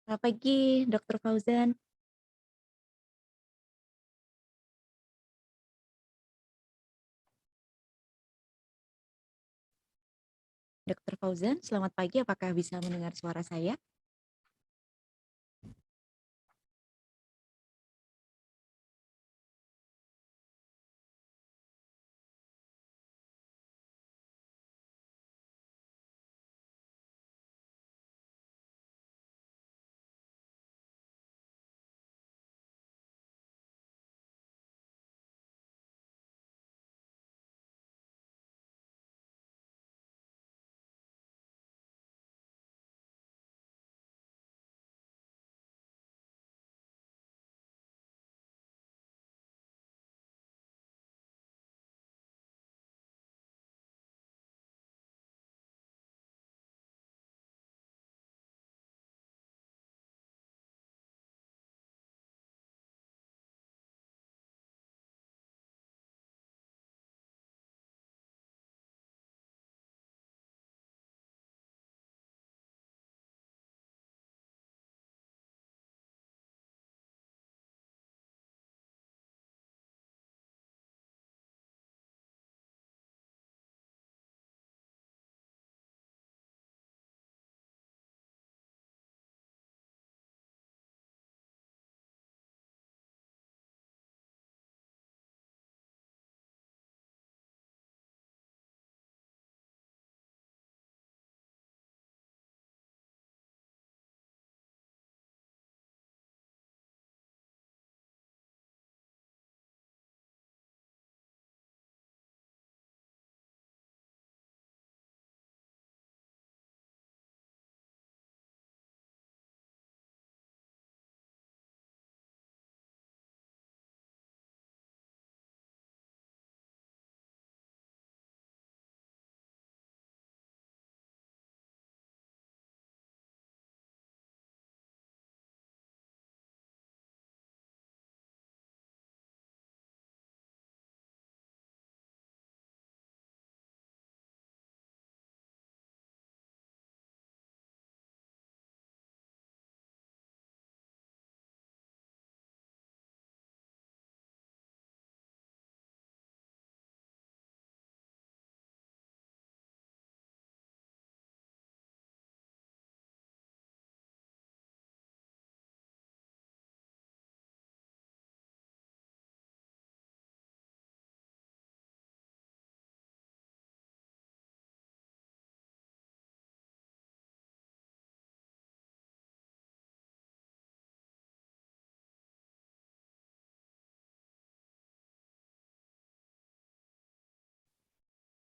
Selamat pagi, Dokter Fauzan. Dokter Fauzan, selamat pagi. Apakah bisa mendengar suara saya?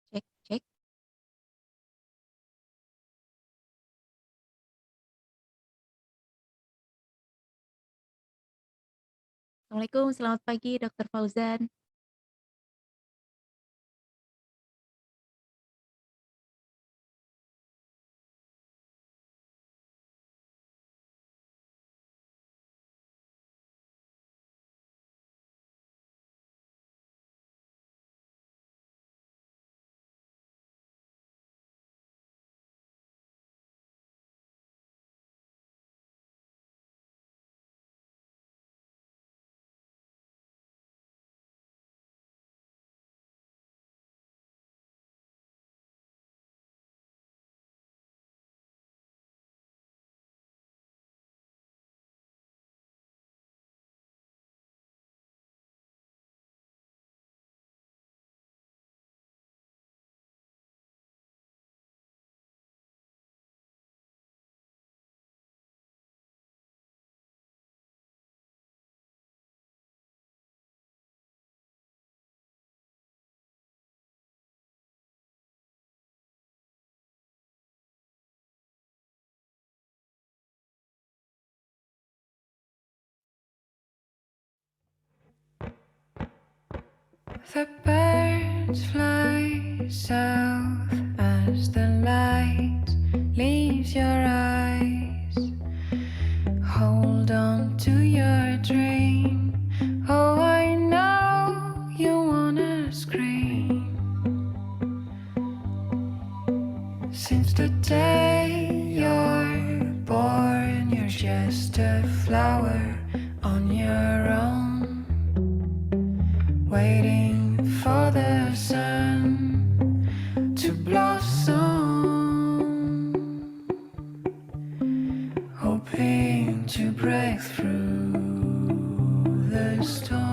Cek, cek. Assalamualaikum, selamat pagi, Dokter Fauzan. The birds fly south as the light leaves your eyes. Hold on to your dream. Oh, I know you wanna scream. Since the day you're born, you're just a flower on your own, waiting for the sun to blossom, hoping to break through the storm.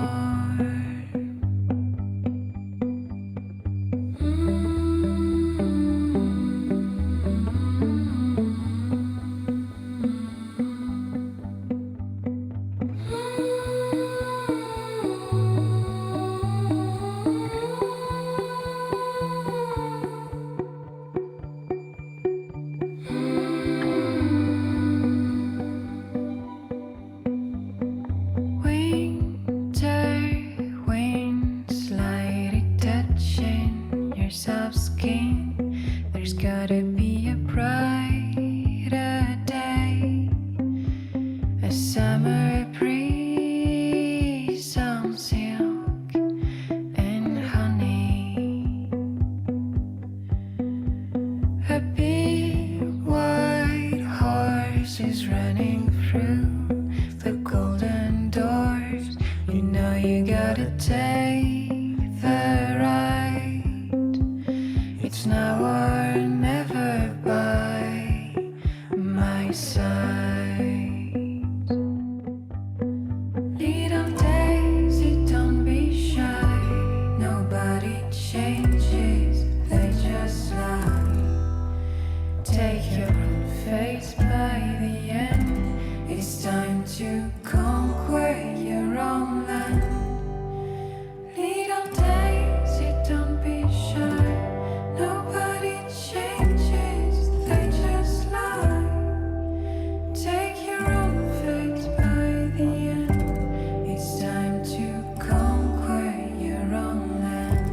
Winter winds lightly touching your soft skin. There's gotta be a brighter day, a summer breeze on silk and honey, a big white horse is running through the golden doors. You know you gotta take the ride. It's now or never by my side. Little daisy, don't be shy. Nobody changes, they just lie. Take your own fate by the end. It's time to conquer your own land. Little daisy, don't be shy. Nobody changes, they just lie. Take your own fate by the end. It's time to conquer your own land.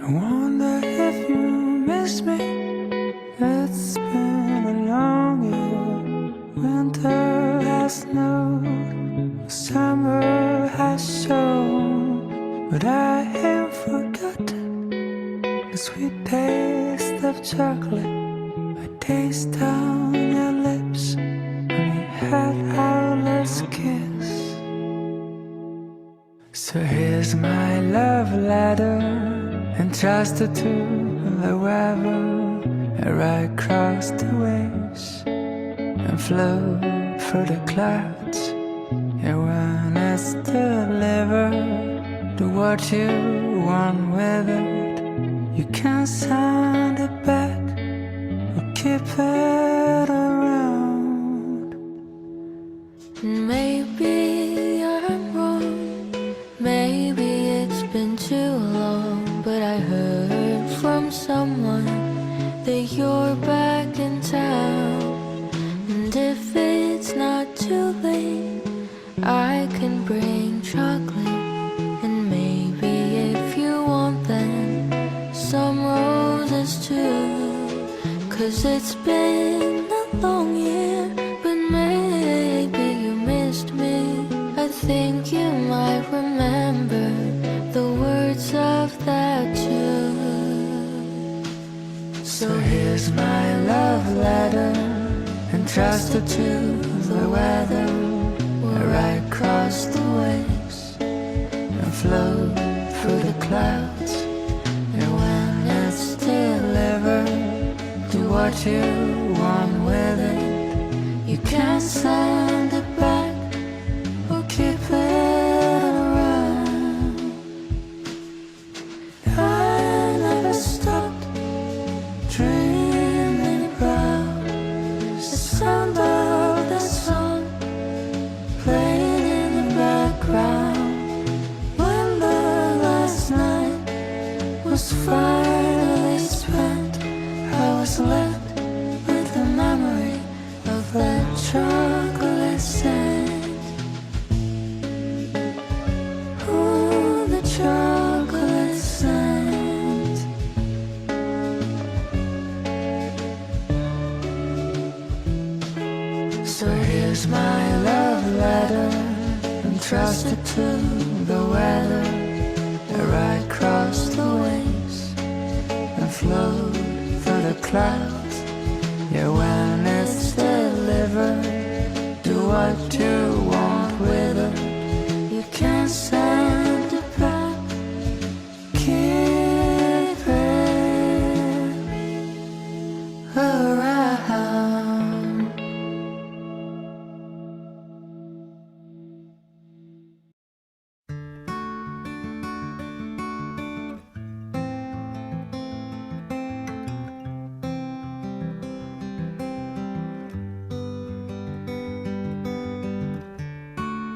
I wonder if you miss me. It's been a long year. Winter has snowed, summer has shown, but I ain't forgotten the sweet taste of chocolate I taste on your lips when we had our last kiss. So here's my love letter, entrusted to the weather. I ride across the waves and flow through the clouds. And when it's delivered, do what you want with it. You can send it back or keep it around. Maybe I'm wrong, maybe it's been too long, but I heard from someone that you're back in town. And if it's not too late, I can bring chocolate. And maybe if you want them, some roses too. 'Cause it's been a long year, but maybe you missed me. I think you might remember the words of that tune. So here's my love letter, entrusted to the weather. I ride across the waves and flow through the clouds. And when what you want with it. You can't send it back or keep it around. I never stopped dreaming about the sound of the sun playing in the background when the last night was finally spent. I was left with the memory of that chocolate scent. Ooh, the chocolate scent. So here's my love letter, entrusted to the weather. I ride across the waves and float through the clouds. Yeah, when it's delivered, do what you want with it. You can't send it back, keep it around.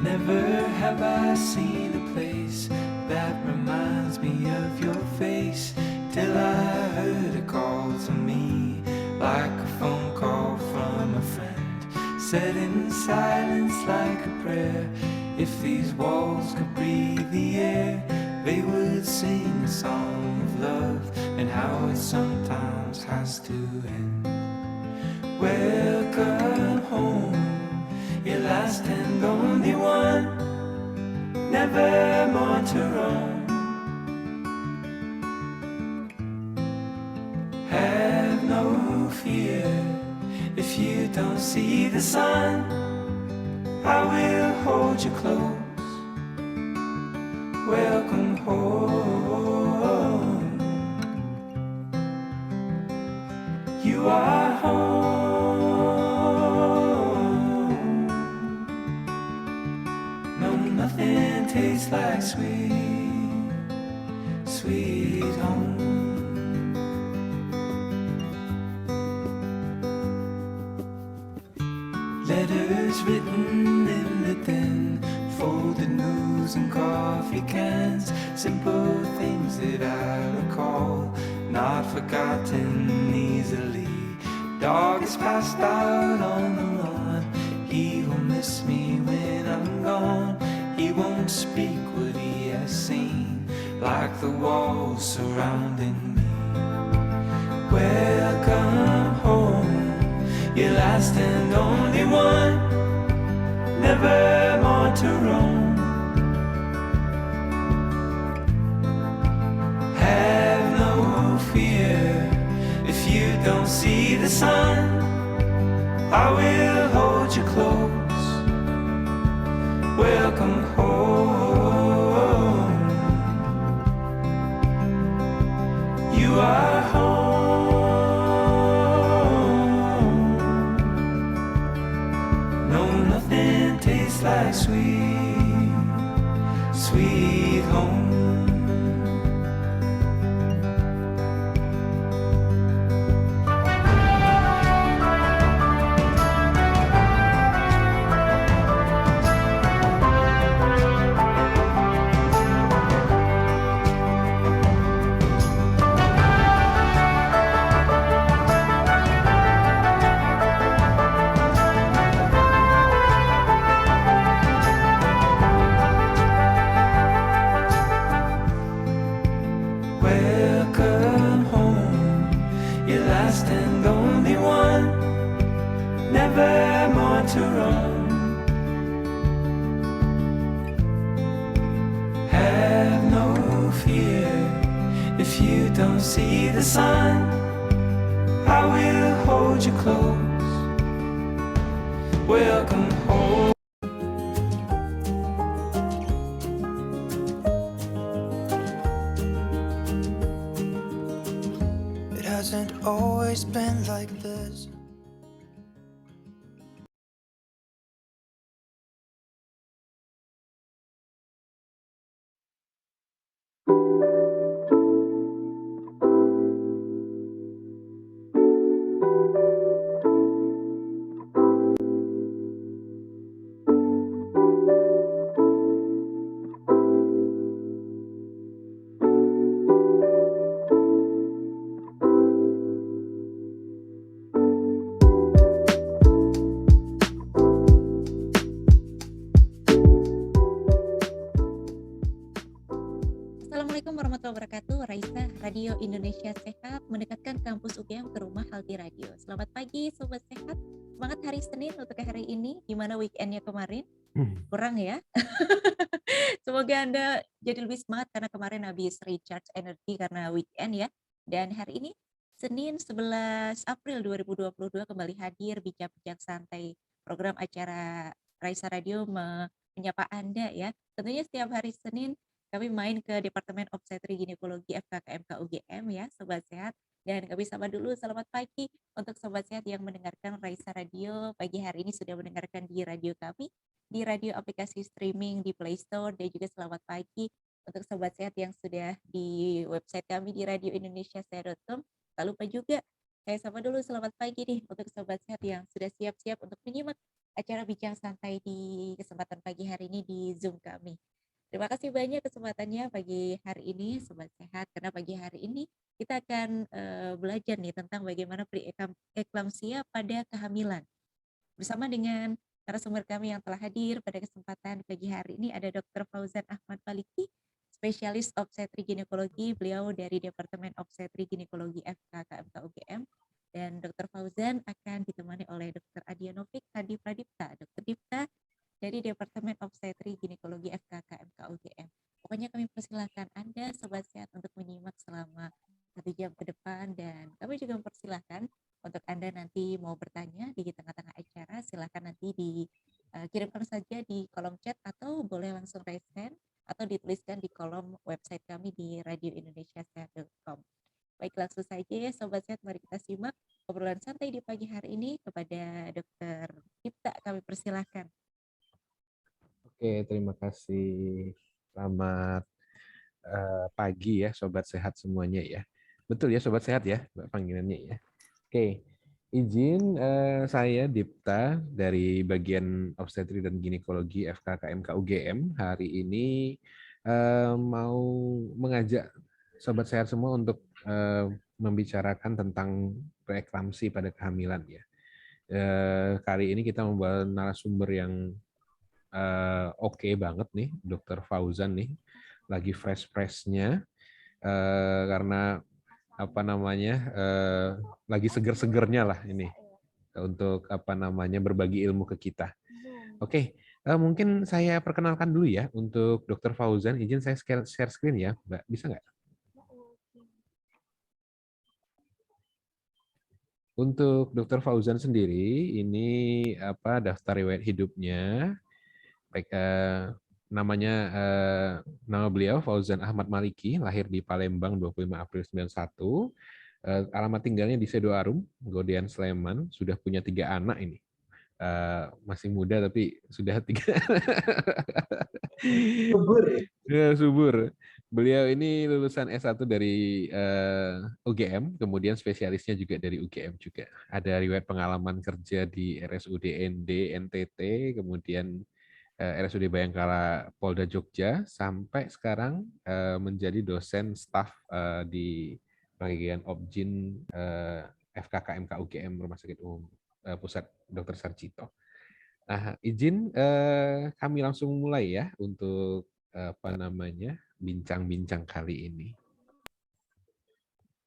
Never have I seen a place that reminds me of your face, till I heard it call to me, like a phone call from a friend, said in silence like a prayer. If these walls could breathe the air, they would sing a song of love, and how it sometimes has to end. Welcome home, your last and only one, never more to roam. Have no fear, if you don't see the sun, I will hold you close. Welcome home, you are home. Nothing tastes like sweet, sweet home. Letters written in the thin, folded news and coffee cans, simple things that I recall, not forgotten easily. Dog is passed out on the lawn, he will miss me when I'm gone. He won't speak what he has seen, like the walls surrounding me. Welcome home, your last and only one, never more to roam. Have no fear, if you don't see the sun, I will hold you close. Welcome home, you are home. No, nothing tastes like sweet, sweet home. Welcome home, your last and only one, never more to roam. Have no fear, if you don't see the sun, I will hold you close. Welcome home. It hasn't always been like this. Assalamualaikum warahmatullahi wabarakatuh. Raisa, Radio Indonesia Sehat mendekatkan kampus UGM ke rumah Halti Radio. Selamat pagi Sobat Sehat. Semangat hari Senin untuk hari ini. Gimana weekendnya kemarin? Kurang ya? Semoga Anda jadi lebih semangat karena kemarin habis recharge energi karena weekend ya. Dan hari ini Senin 11 April 2022 kembali hadir Bincang-Bincang Santai, program acara Raisa Radio menyapa Anda ya. Tentunya setiap hari Senin kami main ke Departemen Obstetri Ginekologi FKKMK UGM ya, Sobat Sehat. Dan kami sapa dulu, selamat pagi untuk Sobat Sehat yang mendengarkan Raisa Radio. Pagi hari ini sudah mendengarkan di radio kami, di radio aplikasi streaming di Play Store, dan juga selamat pagi untuk Sobat Sehat yang sudah di website kami di radioindonesiasehat.com. Tak lupa juga, saya sapa dulu selamat pagi nih untuk Sobat Sehat yang sudah siap-siap untuk menyimak acara Bincang Santai di kesempatan pagi hari ini di Zoom kami. Terima kasih banyak kesempatannya pagi hari ini Sobat Sehat, karena pagi hari ini kita akan belajar nih tentang bagaimana preeklamsia pada kehamilan. Bersama dengan narasumber kami yang telah hadir pada kesempatan pagi hari ini ada Dr. Fauzan Ahmad Maliki, spesialis obstetri ginekologi, beliau dari Departemen Obstetri Ginekologi FKKMK UGM. Dan Dr. Fauzan akan ditemani oleh Dr. Adianovic Hadi Pradipta. Dr. Dipta dari Departemen Obstetri Ginekologi FKKMK UGM. Pokoknya kami persilahkan Anda Sobat Sehat untuk menyimak selama 1 jam ke depan, dan kami juga mempersilahkan untuk Anda nanti mau bertanya di tengah-tengah acara, silahkan nanti dikirimkan saja di kolom chat atau boleh langsung raise hand atau dituliskan di kolom website kami di radioindonesiasehat.com. Baik, langsung saja ya Sobat Sehat, mari kita simak obrolan santai di pagi hari ini kepada Dr. Dipta, kami persilahkan. Oke, terima kasih. Selamat pagi ya, Sobat Sehat semuanya ya. Betul ya, Sobat Sehat ya, panggilannya ya. Oke, izin saya Dipta dari bagian obstetri dan ginekologi FKKMK UGM hari ini mau mengajak Sobat Sehat semua untuk membicarakan tentang preeklamsi pada kehamilan ya. Kali ini kita membawa narasumber yang oke banget nih, Dr. Fauzan nih, lagi fresh-freshnya karena apa namanya lagi seger-segernya lah ini untuk apa namanya berbagi ilmu ke kita. Oke, mungkin saya perkenalkan dulu ya untuk Dr. Fauzan. Izin saya share screen ya, Mbak. Bisa nggak? Untuk Dr. Fauzan sendiri ini apa daftar riwayat hidupnya. Baik, namanya nama beliau Fauzan Ahmad Maliki, lahir di Palembang 25 April 91. Alamat tinggalnya di Sedoarum, Godean Sleman, sudah punya 3 anak ini. Masih muda tapi sudah 3. Subur. Ya, subur. Beliau ini lulusan S1 dari UGM, kemudian spesialisnya juga dari UGM juga. Ada riwayat pengalaman kerja di RSUD ND, NTT, kemudian RSUD Bayangkara Polda Jogja, sampai sekarang menjadi dosen staf di bagian Obgyn FKKMK UGM Rumah Sakit Umum Pusat Dr. Sarjito. Nah, izin kami langsung mulai ya untuk apa namanya bincang-bincang kali ini.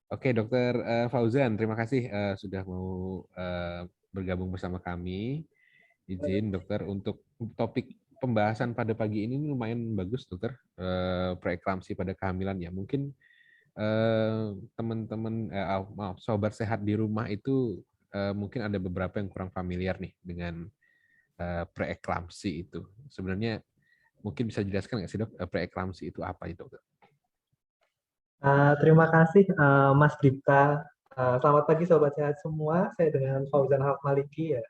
Oke, Dokter Fauzan, terima kasih sudah mau bergabung bersama kami. Izin dokter untuk topik pembahasan pada pagi ini lumayan bagus dokter, preeklamsi pada kehamilan ya. Mungkin teman-teman maaf sobat sehat di rumah itu mungkin ada beberapa yang kurang familiar nih dengan preeklamsi itu. Sebenarnya mungkin bisa jelaskan nggak sih dok, preeklamsi itu apa itu dokter? Terima kasih Mas Dipta Selamat pagi Sobat Sehat semua, saya dengan Fauzan Maliki ya.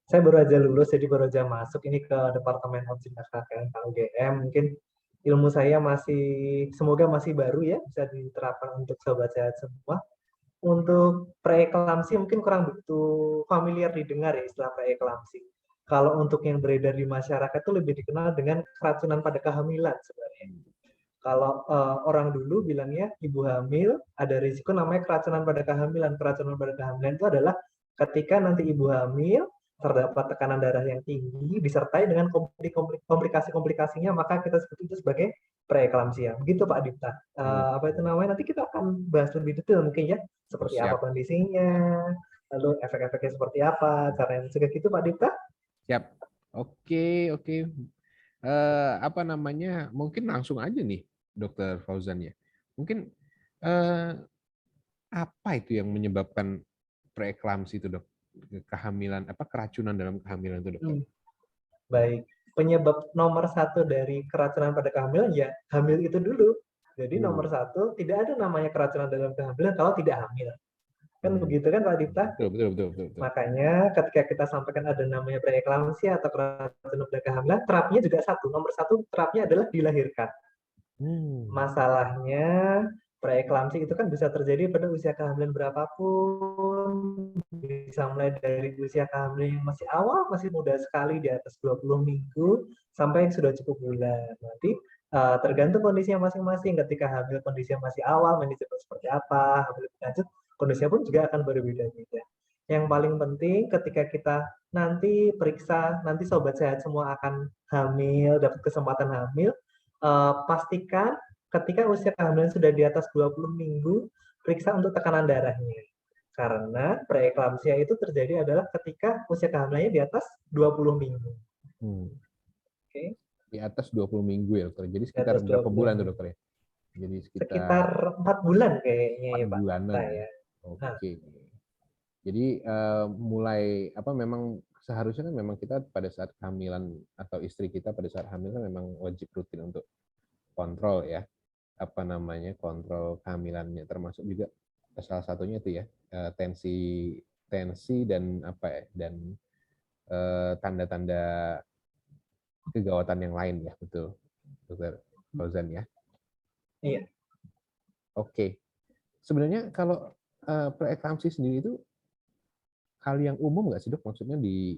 Saya baru aja lulus, jadi baru aja masuk ini ke Departemen Objek KKN UGM. Mungkin ilmu saya semoga masih baru ya, bisa diterapkan untuk Sobat Sehat semua. Untuk preeklamsi mungkin kurang begitu familiar didengar ya istilah preeklamsi. Kalau untuk yang beredar di masyarakat itu lebih dikenal dengan keracunan pada kehamilan sebenarnya. Kalau orang dulu bilangnya ibu hamil ada risiko namanya keracunan pada kehamilan. Keracunan pada kehamilan itu adalah ketika nanti ibu hamil terdapat tekanan darah yang tinggi disertai dengan komplikasi-komplikasinya, maka kita sebut itu sebagai preeklamsia. Begitu Pak Dipta. Apa itu namanya? Nanti kita akan bahas lebih detail mungkin ya, seperti apa kondisinya, lalu efek-efeknya seperti apa, cara yang mencegah gitu Pak Dipta. Siap. Oke. Apa namanya? Mungkin langsung aja nih, Dokter Fauzan ya. Mungkin apa itu yang menyebabkan preeklamsi itu, Dok? Kehamilan, keracunan dalam kehamilan itu, Dokter? Baik, penyebab nomor satu dari keracunan pada kehamilan ya hamil itu dulu. Jadi nomor satu, tidak ada namanya keracunan dalam kehamilan kalau tidak hamil. Kan begitu kan Pak Dipta? Betul. Makanya ketika kita sampaikan ada namanya preeklamsia atau keracunan pada kehamilan, terapnya juga satu. Nomor satu terapnya adalah dilahirkan. Masalahnya preeklamsi itu kan bisa terjadi pada usia kehamilan berapapun, bisa mulai dari usia kehamilan yang masih awal, masih muda sekali di atas 20 minggu, sampai yang sudah cukup bulan. Nanti tergantung kondisinya masing-masing. Ketika hamil kondisinya masih awal, manajemen seperti apa, hamil lebih lanjut, kondisinya pun juga akan berbeda-beda. Yang paling penting ketika kita nanti periksa, nanti Sobat Sehat semua akan hamil, dapat kesempatan hamil, pastikan ketika usia kehamilan sudah di atas 20 minggu, periksa untuk tekanan darahnya. Karena preeklamsia itu terjadi adalah ketika usia kehamilannya di atas 20 minggu. Oke. Di atas 20 minggu ya, Dokter. Jadi sekitar berapa bulan tuh, Dokter ya? Jadi sekitar 4 bulan kayaknya ya, Pak. Bulanan. Ya. Oke. Jadi mulai memang seharusnya kan memang kita pada saat kehamilan atau istri kita pada saat hamil kan memang wajib rutin untuk kontrol ya, kontrol kehamilannya, termasuk juga salah satunya itu ya tensi dan dan tanda-tanda kegawatan yang lain ya, betul, Dokter Fauzan ya. Iya. Oke. Sebenarnya kalau preeklamsi sendiri itu hal yang umum nggak sih, Dok? Maksudnya di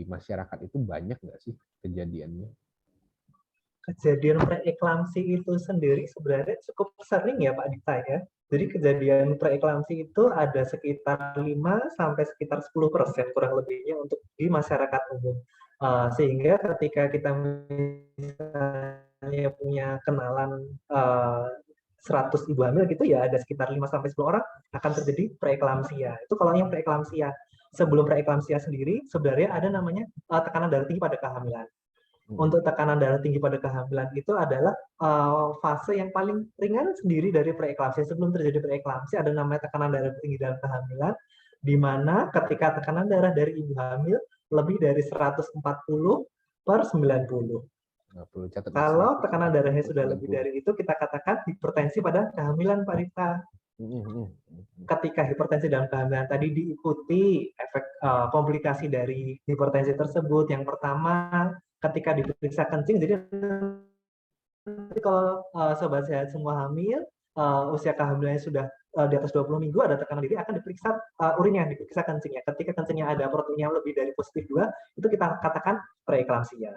masyarakat itu banyak nggak sih kejadiannya? Kejadian preeklamsi itu sendiri sebenarnya cukup sering ya Pak Dita ya. Jadi kejadian preeklamsi itu ada sekitar 5 sampai sekitar 10% kurang lebihnya untuk di masyarakat umum. Sehingga ketika kita misalnya punya kenalan 100 ibu hamil gitu ya, ada sekitar 5 sampai 10 orang akan terjadi preeklamsia. Itu kalau yang preeklamsia. Sebelum preeklamsia sendiri sebenarnya ada namanya tekanan darah tinggi pada kehamilan. Untuk tekanan darah tinggi pada kehamilan itu adalah fase yang paling ringan sendiri dari preeklamsia. Sebelum terjadi preeklamsia ada namanya tekanan darah tinggi dalam kehamilan, di mana ketika tekanan darah dari ibu hamil lebih dari 140/90. Kalau tekanan darahnya sudah lebih dari itu, kita katakan hipertensi pada kehamilan, Pak Rita. Ketika hipertensi dalam kehamilan tadi diikuti efek komplikasi dari hipertensi tersebut, yang pertama ketika diperiksa kencing, jadi kalau Sobat Sehat semua hamil, usia kehamilannya sudah di atas 20 minggu, ada tekanan diri, akan diperiksa urinnya, diperiksa kencingnya. Ketika kencingnya ada protein yang lebih dari positif 2, itu kita katakan preeklamsia.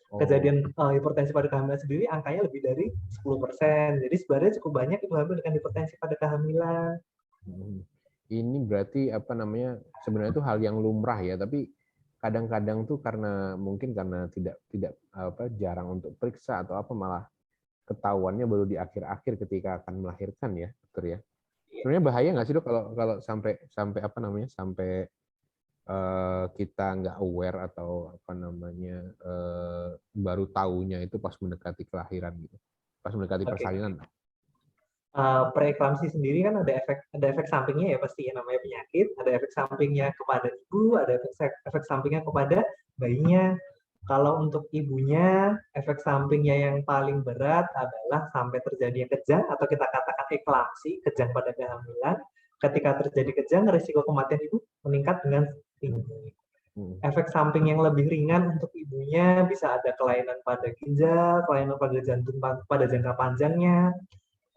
Kejadian hipertensi pada kehamilan sendiri angkanya lebih dari 10%. Jadi sebenarnya cukup banyak ibu hamil dengan hipertensi pada kehamilan. Ini berarti sebenarnya itu hal yang lumrah ya, tapi kadang-kadang tuh mungkin karena tidak jarang untuk periksa atau malah ketahuannya baru di akhir-akhir ketika akan melahirkan ya, Dokter ya. Sebenarnya bahaya nggak sih, Dok, kalau sampai kita nggak aware atau baru tahunya itu pas mendekati kelahiran gitu, pas mendekati persalinan. Preeklamsi sendiri kan ada efek sampingnya ya, pasti ya, namanya penyakit, ada efek sampingnya kepada ibu, ada efek sampingnya kepada bayinya. Kalau untuk ibunya, efek sampingnya yang paling berat adalah sampai terjadinya kejang atau kita katakan eklamsi, kejang pada kehamilan. Ketika terjadi kejang, risiko kematian ibu meningkat dengan tinggi. Efek samping yang lebih ringan untuk ibunya bisa ada kelainan pada ginjal, kelainan pada jantung pada jangka panjangnya.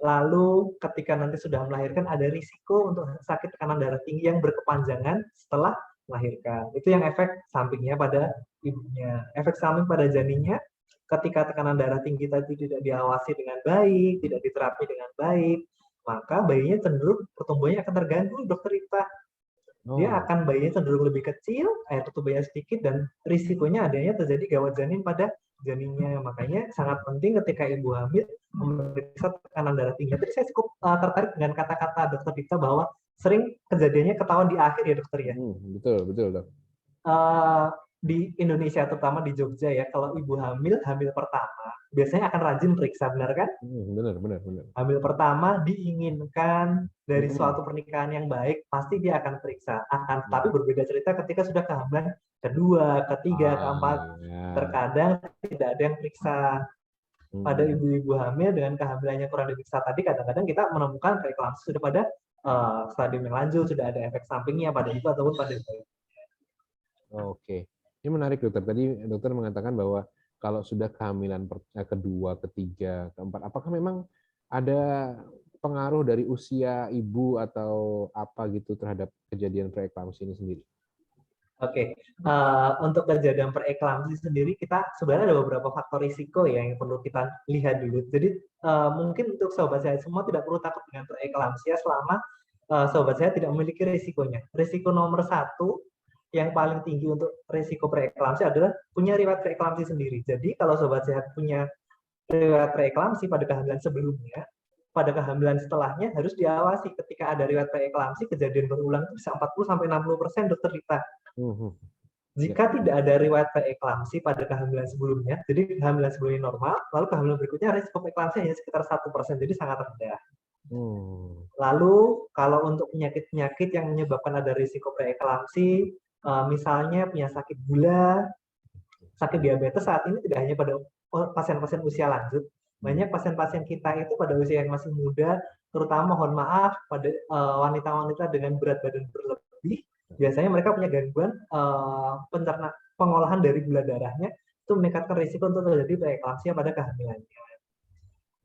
Lalu ketika nanti sudah melahirkan ada risiko untuk sakit tekanan darah tinggi yang berkepanjangan setelah melahirkan. Itu yang efek sampingnya pada ibunya. Efek samping pada janinnya ketika tekanan darah tinggi tadi tidak diawasi dengan baik, tidak diterapi dengan baik, maka bayinya cenderung pertumbuhannya akan terganggu, Dokter Ita. Dia akan bayinya cenderung lebih kecil, air tubuh bayinya sedikit, dan risikonya adanya terjadi gawat janin pada janinnya. Makanya sangat penting ketika ibu hamil memeriksa tekanan darah tinggi. Tadi saya cukup tertarik dengan kata-kata Dokter Dita bahwa sering kejadiannya ketahuan di akhir ya dokter ya. Betul, betul dok. Di Indonesia terutama di Jogja ya, kalau ibu hamil pertama biasanya akan rajin periksa, benar kan? Benar. Hamil pertama diinginkan dari suatu pernikahan yang baik, pasti dia akan periksa. Tapi berbeda cerita ketika sudah kehamilan kedua, ketiga, keempat. Terkadang tidak ada yang periksa. Pada ibu-ibu hamil dengan kehamilannya kurang diperiksa tadi, kadang-kadang kita menemukan preeklamsi sudah pada stadium yang lanjut, sudah ada efek sampingnya pada ibu ataupun pada bayi. Oke. Ini menarik dokter. Tadi dokter mengatakan bahwa kalau sudah kehamilan kedua, ketiga, keempat, apakah memang ada pengaruh dari usia ibu atau apa gitu terhadap kejadian preeklamsi ini sendiri? Oke, untuk kejadian preeklamsi sendiri kita sebenarnya ada beberapa faktor risiko ya yang perlu kita lihat dulu. Jadi mungkin untuk sobat saya semua tidak perlu takut dengan preeklamsia selama sobat saya tidak memiliki risikonya. Risiko nomor 1 yang paling tinggi untuk risiko preeklamsi adalah punya riwayat preeklamsi sendiri. Jadi kalau sobat sehat punya riwayat preeklamsi pada kehamilan sebelumnya, pada kehamilan setelahnya harus diawasi. Ketika ada riwayat preeklamsi, kejadian berulang itu bisa 40-60%, Dokter Rita. Jika tidak ada riwayat preeklamsi pada kehamilan sebelumnya, jadi kehamilan sebelumnya normal, lalu kehamilan berikutnya risiko preeklamsi hanya sekitar 1%, jadi sangat rendah. Lalu kalau untuk penyakit-penyakit yang menyebabkan ada risiko preeklamsi, misalnya punya sakit gula, sakit diabetes, saat ini tidak hanya pada pasien-pasien usia lanjut, banyak pasien-pasien kita itu pada usia yang masih muda, terutama mohon maaf pada wanita-wanita dengan berat badan berlebih, biasanya mereka punya gangguan pengolahan dari gula darahnya, itu meningkatkan risiko untuk terjadi preeklamsia pada kehamilannya.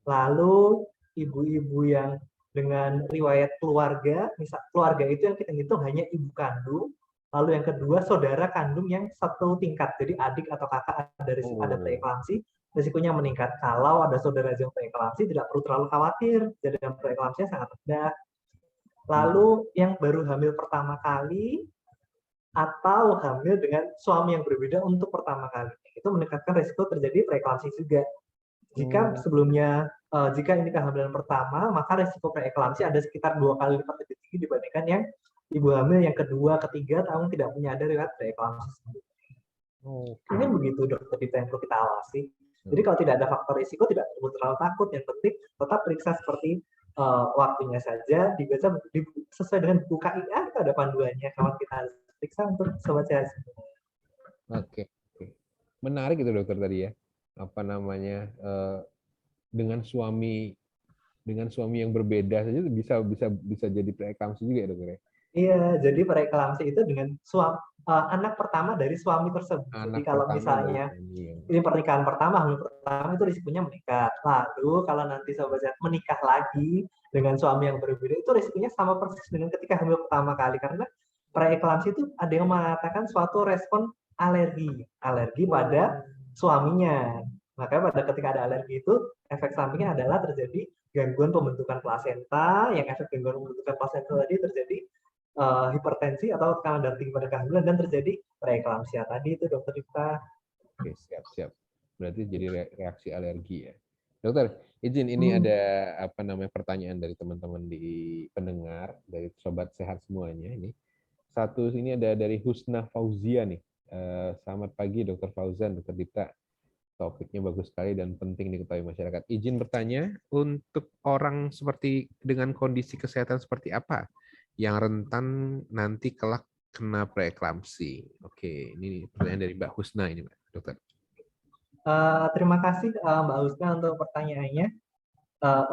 Lalu ibu-ibu yang dengan riwayat keluarga, misal keluarga itu yang kita hitung hanya ibu kandung, lalu yang kedua saudara kandung yang satu tingkat, jadi adik atau kakak ada risiko ada preeklamsi, risikonya meningkat. Kalau ada saudara yang preeklamsi tidak perlu terlalu khawatir, jadi preeklamsinya sangat rendah. Lalu yang baru hamil pertama kali atau hamil dengan suami yang berbeda untuk pertama kali, itu meningkatkan risiko terjadi preeklamsi juga. Jika sebelumnya jika ini kehamilan pertama, maka risiko preeklamsi ada sekitar 2 kali lipat lebih tinggi dibandingkan yang ibu hamil yang kedua, ketiga tahun tidak punya ada riwayat preeklamsi sebelumnya. Ini begitu Dokter Dita yang perlu kita awasi. Jadi kalau tidak ada faktor risiko tidak perlu terlalu takut. Yang penting tetap periksa seperti waktunya saja, dibaca sesuai dengan buku KIA, itu ada panduannya. Kalau kita harus periksa untuk sobat sehat semua. Oke. Menarik itu dokter tadi ya. Apa namanya dengan suami yang berbeda saja bisa jadi preeklamsi juga ya dokter ya. Iya, jadi preeklamsi itu dengan anak pertama dari suami tersebut. Jadi kalau misalnya ini pernikahan pertama, hamil pertama itu risikonya meningkat. Lalu kalau nanti sobat sehat menikah lagi dengan suami yang berbeda, itu risikonya sama persis dengan ketika hamil pertama kali. Karena preeklamsi itu ada yang mengatakan suatu respon alergi pada suaminya. Makanya pada ketika ada alergi itu, efek sampingnya adalah terjadi gangguan pembentukan plasenta, yang efek gangguan pembentukan plasenta tadi terjadi hipertensi atau tekanan darah tinggi pada kehamilan dan terjadi preeklamsia tadi itu Dokter Dita. Oke, siap. Berarti jadi reaksi alergi ya. Dokter, izin ini ada pertanyaan dari teman-teman di pendengar, dari sobat sehat semuanya ini. Satu ini ada dari Husna Fauzia nih. Selamat pagi Dokter Fauzan, Dokter Dita. Topiknya bagus sekali dan penting diketahui masyarakat. Izin bertanya, untuk orang seperti dengan kondisi kesehatan seperti apa yang rentan nanti kelak kena preeklamsi? Oke, ini pertanyaan dari Mbak Husna ini, Mbak. dokter? Terima kasih Mbak Husna untuk pertanyaannya.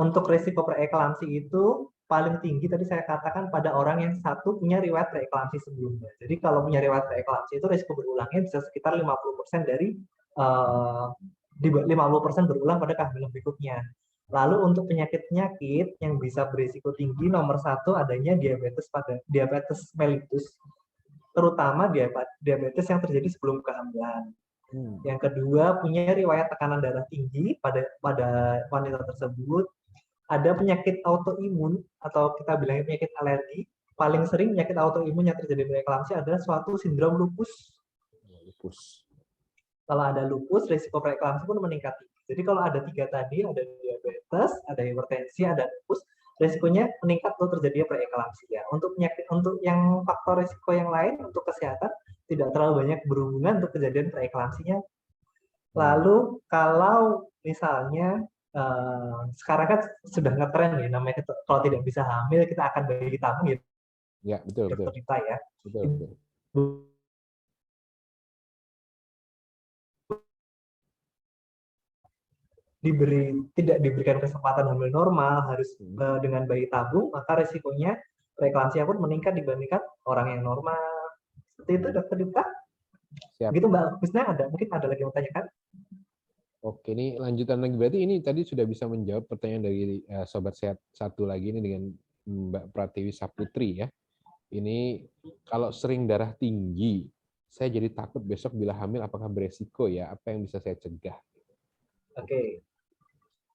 Untuk risiko preeklamsi itu paling tinggi tadi saya katakan pada orang yang satu punya riwayat preeklamsi sebelumnya. Jadi kalau punya riwayat preeklamsi itu risiko berulangnya bisa sekitar 50% dari 50% berulang pada kehamilan berikutnya. Lalu untuk penyakit-penyakit yang bisa berisiko tinggi, nomor satu adanya diabetes mellitus, terutama diabetes yang terjadi sebelum kehamilan. Yang kedua, punya riwayat tekanan darah tinggi pada wanita tersebut. Ada penyakit autoimun atau kita bilangnya penyakit alergi. Paling sering penyakit autoimun yang terjadi preeklamsi adalah suatu sindrom lupus. Kalau ada lupus, risiko preeklamsi pun meningkat. Jadi kalau ada 3 tadi, ada diabetes, ada hipertensi, ada lupus, risikonya meningkat untuk terjadinya preeklamsi ya. Untuk yang faktor risiko yang lain untuk kesehatan tidak terlalu banyak berhubungan untuk kejadian preeklamsinya. Lalu kalau misalnya sekarang kan sudah ngetren ya, namanya kalau tidak bisa hamil kita akan bayi tabung ya. Ya, betul. Kita ya. Betul. Tidak diberikan kesempatan hamil normal, harus dengan bayi tabung, maka resikonya preeklamsia pun meningkat dibandingkan orang yang normal. Seperti itu, Dokter Dita. Siap. Gitu Mbak Husna, mungkin ada lagi yang mau tanyakan? Oke, ini lanjutan lagi. Berarti ini tadi sudah bisa menjawab pertanyaan dari Sobat Sehat satu lagi ini dengan Mbak Pratiwi Saputri ya. Ini kalau sering darah tinggi, saya jadi takut besok bila hamil apakah beresiko ya? Apa yang bisa saya cegah? Oke.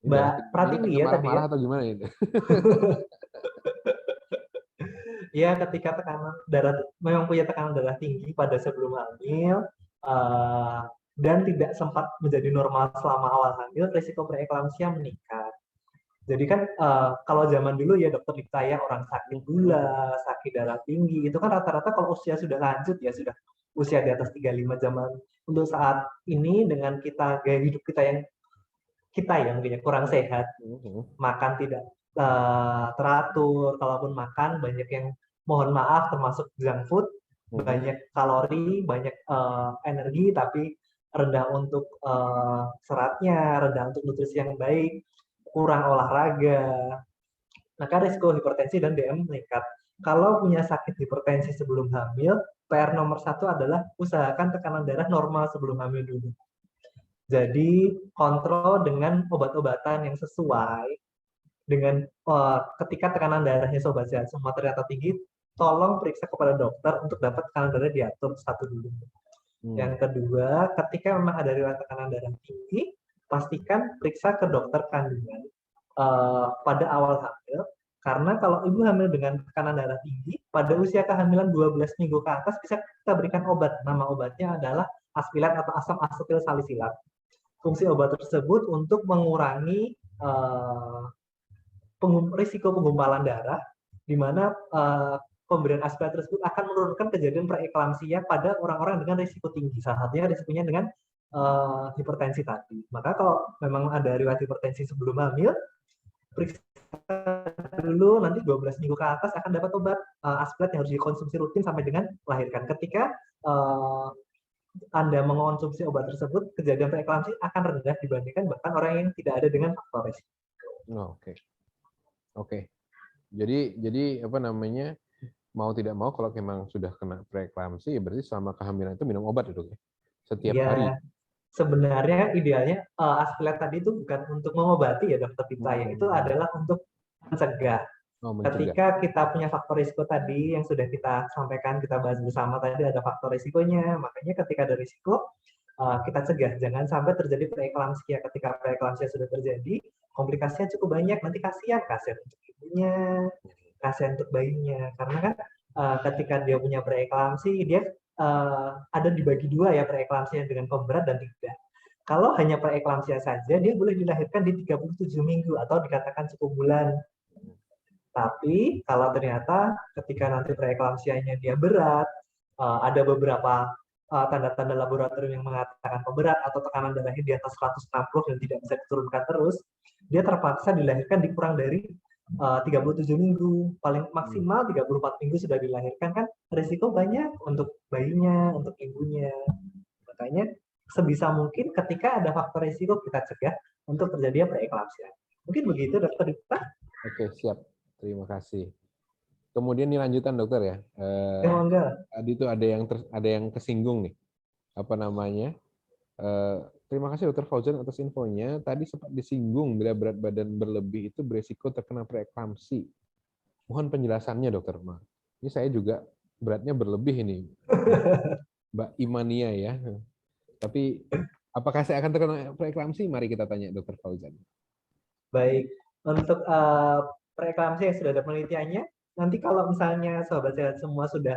Mbak Pratiwi ya tadi ya. Marah-marah atau gimana itu? Ya, ketika memang punya tekanan darah tinggi pada sebelum hamil dan tidak sempat menjadi normal selama awal hamil, risiko preeklamsia meningkat. Jadi kan kalau zaman dulu ya Dokter Dikta ya, orang sakit gula, sakit darah tinggi, itu kan rata-rata kalau usia sudah lanjut ya, sudah usia di atas 35 zaman. Untuk saat ini dengan gaya hidup kita yang kurang sehat, makan tidak teratur, kalaupun makan banyak yang mohon maaf termasuk junk food, banyak kalori, banyak energi, tapi rendah untuk seratnya, rendah untuk nutrisi yang baik, kurang olahraga, maka risiko hipertensi dan DM meningkat. Kalau punya sakit hipertensi sebelum hamil, PR nomor 1 adalah usahakan tekanan darah normal sebelum hamil dulu. Jadi kontrol dengan obat-obatan yang sesuai dengan ketika tekanan darahnya Sobat Sehat semua ternyata tinggi, tolong periksa kepada dokter untuk dapat tekanan darah diatur satu dulu. Yang kedua, ketika memang ada riwayat tekanan darah tinggi, pastikan periksa ke dokter kandungan pada awal hamil, karena kalau ibu hamil dengan tekanan darah tinggi, pada usia kehamilan 12 minggu ke atas bisa kita berikan obat. Nama obatnya adalah aspilat atau asam asetil salisilat. Fungsi obat tersebut untuk mengurangi risiko penggumpalan darah, di mana pemberian aspirat tersebut akan menurunkan kejadian preeklamsia pada orang-orang dengan risiko tinggi. Salah satunya risikonya dengan hipertensi tadi. Maka kalau memang ada riwayat hipertensi sebelum hamil, periksa dulu, nanti 12 minggu ke atas akan dapat obat aspirat yang harus dikonsumsi rutin sampai dengan melahirkan. Ketika Anda mengonsumsi obat tersebut, kejadian preeklamsi akan rendah dibandingkan bahkan orang yang tidak ada dengan faktor risiko. Oke. Jadi apa namanya, mau tidak mau kalau memang sudah kena preeklamsi, ya berarti selama kehamilan itu minum obat itu ya? Setiap hari? Sebenarnya idealnya aspirat tadi itu bukan untuk mengobati ya Dokter Dita, itu adalah untuk mencegah. Ketika kita punya faktor risiko tadi yang sudah kita sampaikan, kita bahas bersama tadi, ada faktor risikonya, makanya ketika ada risiko kita cegah, jangan sampai terjadi preeklamsia. Ketika preeklamsia sudah terjadi, komplikasinya cukup banyak, nanti kasihan untuk ibunya, kasihan untuk bayinya, karena kan ketika dia punya preeklamsi, dia ada dibagi dua ya, preeklamsia dengan pemberat dan tidak. Kalau hanya preeklamsia saja, dia boleh dilahirkan di 37 minggu atau dikatakan 10 bulan. Tapi kalau ternyata ketika nanti preeklamsianya dia berat, ada beberapa tanda-tanda laboratorium yang mengatakan pemberat atau tekanan darahnya di atas 160 dan tidak bisa diturunkan terus, dia terpaksa dilahirkan di kurang dari 37 minggu, paling maksimal 34 minggu sudah dilahirkan, kan risiko banyak untuk bayinya, untuk ibunya. Makanya sebisa mungkin ketika ada faktor risiko kita cegah untuk terjadinya preeklamsia. Mungkin begitu, Dokter Dita. Oke, siap. Terima kasih. Kemudian ini lanjutan dokter ya. Monggo. Tadi itu ada yang kesinggung nih. Apa namanya? Terima kasih Dokter Fauzan atas infonya. Tadi sempat disinggung bila berat badan berlebih itu beresiko terkena preeklamsi. Mohon penjelasannya Dokter. Ini saya juga beratnya berlebih ini, Mbak Imania ya. Tapi apakah saya akan terkena preeklamsi? Mari kita tanya Dokter Fauzan. Baik, untuk preeklamsi yang sudah ada penelitiannya, nanti kalau misalnya sobat sehat semua sudah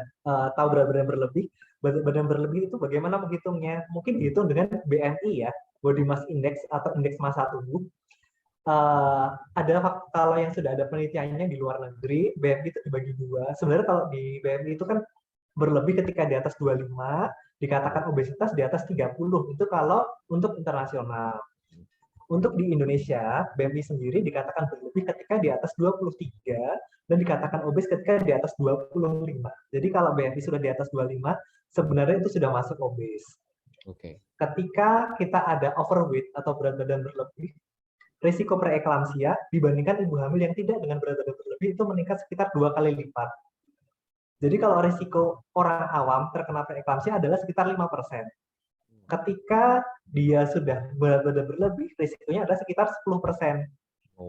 tahu berat badan berlebih, berat badan berlebih itu bagaimana menghitungnya? Mungkin dihitung dengan BMI ya, Body Mass Index atau indeks massa tubuh. Kalau yang sudah ada penelitiannya di luar negeri, BMI itu dibagi dua. Sebenarnya kalau di BMI itu kan berlebih ketika di atas 25, dikatakan obesitas di atas 30. Itu kalau untuk internasional. Untuk di Indonesia, BMI sendiri dikatakan berlebih ketika di atas 23 dan dikatakan obes ketika di atas 25. Jadi kalau BMI sudah di atas 25, sebenarnya itu sudah masuk obes. Oke. Ketika kita ada overweight atau berat badan berlebih, risiko preeklamsia dibandingkan ibu hamil yang tidak dengan berat badan berlebih itu meningkat sekitar 2 kali lipat. Jadi kalau risiko orang awam terkena preeklamsia adalah sekitar 5%. Ketika dia sudah berat badan berlebih, risikonya adalah sekitar 10%.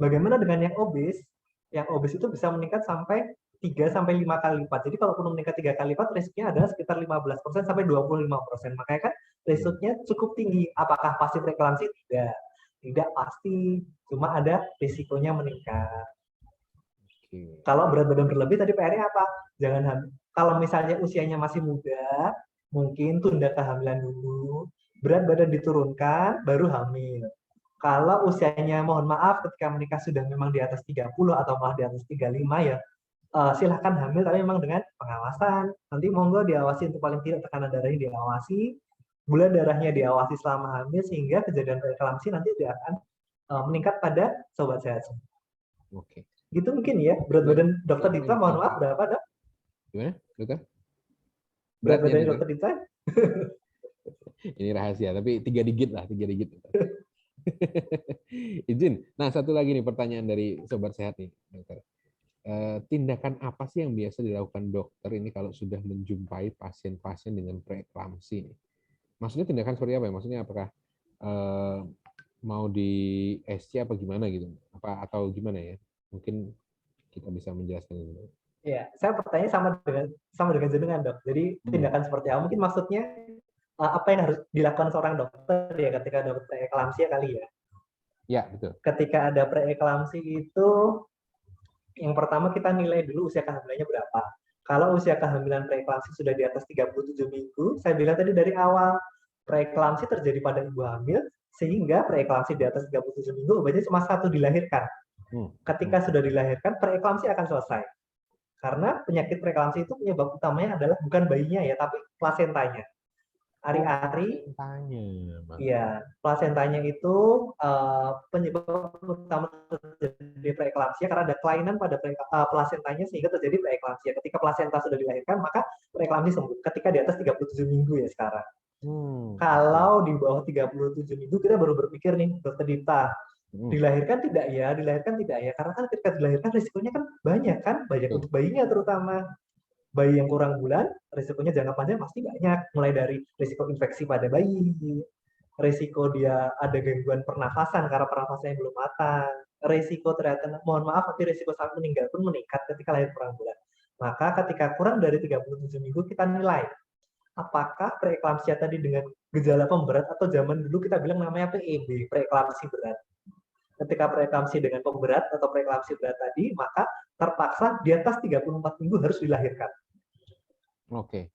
Bagaimana dengan yang obes? Yang obes itu bisa meningkat sampai 3-5 kali lipat. Jadi kalau pun meningkat 3 kali lipat, risikonya adalah sekitar 15% sampai 25%. Makanya kan risikonya cukup tinggi. Apakah pasti preeklamsi? Tidak. Tidak pasti. Cuma ada risikonya meningkat. Kalau berat badan berlebih, tadi PR-nya apa? Jangan hamil. Kalau misalnya usianya masih muda, mungkin tunda kehamilan dulu, berat badan diturunkan, baru hamil. Kalau usianya, mohon maaf, ketika menikah sudah memang di atas 30 atau malah di atas 35 ya, silahkan hamil, tapi memang dengan pengawasan. Nanti monggo diawasi untuk paling tidak tekanan darahnya diawasi, gula darahnya diawasi selama hamil, sehingga kejadian preeklamsi nanti tidak akan meningkat pada sobat sehat semua. Oke. Gitu mungkin ya, berat badan Dokter Dita, mohon maaf, berapa Dok? Gimana, Dokter? Berat badan Dokter Dita? Ini rahasia, tapi 3 digit lah, 3 digit. Izin. Nah, satu lagi nih pertanyaan dari sobat sehat nih, Dokter. Tindakan apa sih yang biasa dilakukan dokter ini kalau sudah menjumpai pasien-pasien dengan preeklamsi? Maksudnya tindakan seperti apa ya? Maksudnya apakah mau di SC apa gimana gitu? Atau gimana ya? Mungkin kita bisa menjelaskan ini. Ya, saya pertanyaan sama dengan jenengan Dok. Jadi tindakan seperti apa? Mungkin maksudnya apa yang harus dilakukan seorang dokter ya ketika ada preeklamsi kali ya? Ya, betul. Ketika ada preeklamsi itu, yang pertama kita nilai dulu usia kehamilannya berapa. Kalau usia kehamilan preeklamsi sudah di atas 37 minggu, saya bilang tadi dari awal, preeklamsi terjadi pada ibu hamil, sehingga preeklamsi di atas 37 minggu, obatnya cuma 1 dilahirkan. Ketika sudah dilahirkan, preeklamsi akan selesai. Karena penyakit preeklamsi itu penyebab utamanya adalah bukan bayinya ya, tapi plasentanya. Ari-ari, iya, plasentanya itu penyebab utama terjadi preeklamsia karena ada kelainan pada plasentanya sehingga terjadi preeklamsia. Ketika plasenta sudah dilahirkan, maka preeklamsi sembuh. Ketika di atas 37 minggu ya sekarang. Kalau di bawah 37 minggu kita baru berpikir nih, Dokter Dita, dilahirkan tidak ya? Dilahirkan tidak ya? Karena kan ketika dilahirkan risikonya kan banyak untuk bayinya terutama. Bayi yang kurang bulan, risikonya jangka panjang pasti banyak. Mulai dari risiko infeksi pada bayi, risiko dia ada gangguan pernafasan karena pernafasannya belum matang, risiko ternyata, mohon maaf, tapi risiko saat meninggal pun meningkat ketika lahir kurang bulan. Maka ketika kurang dari 37 minggu kita nilai apakah preeklamsia tadi dengan gejala pemberat atau zaman dulu kita bilang namanya PEB, preeklamsi berat. Ketika preeklamsi dengan pemberat atau preeklamsi berat tadi, maka terpaksa di atas 34 minggu harus dilahirkan. Oke.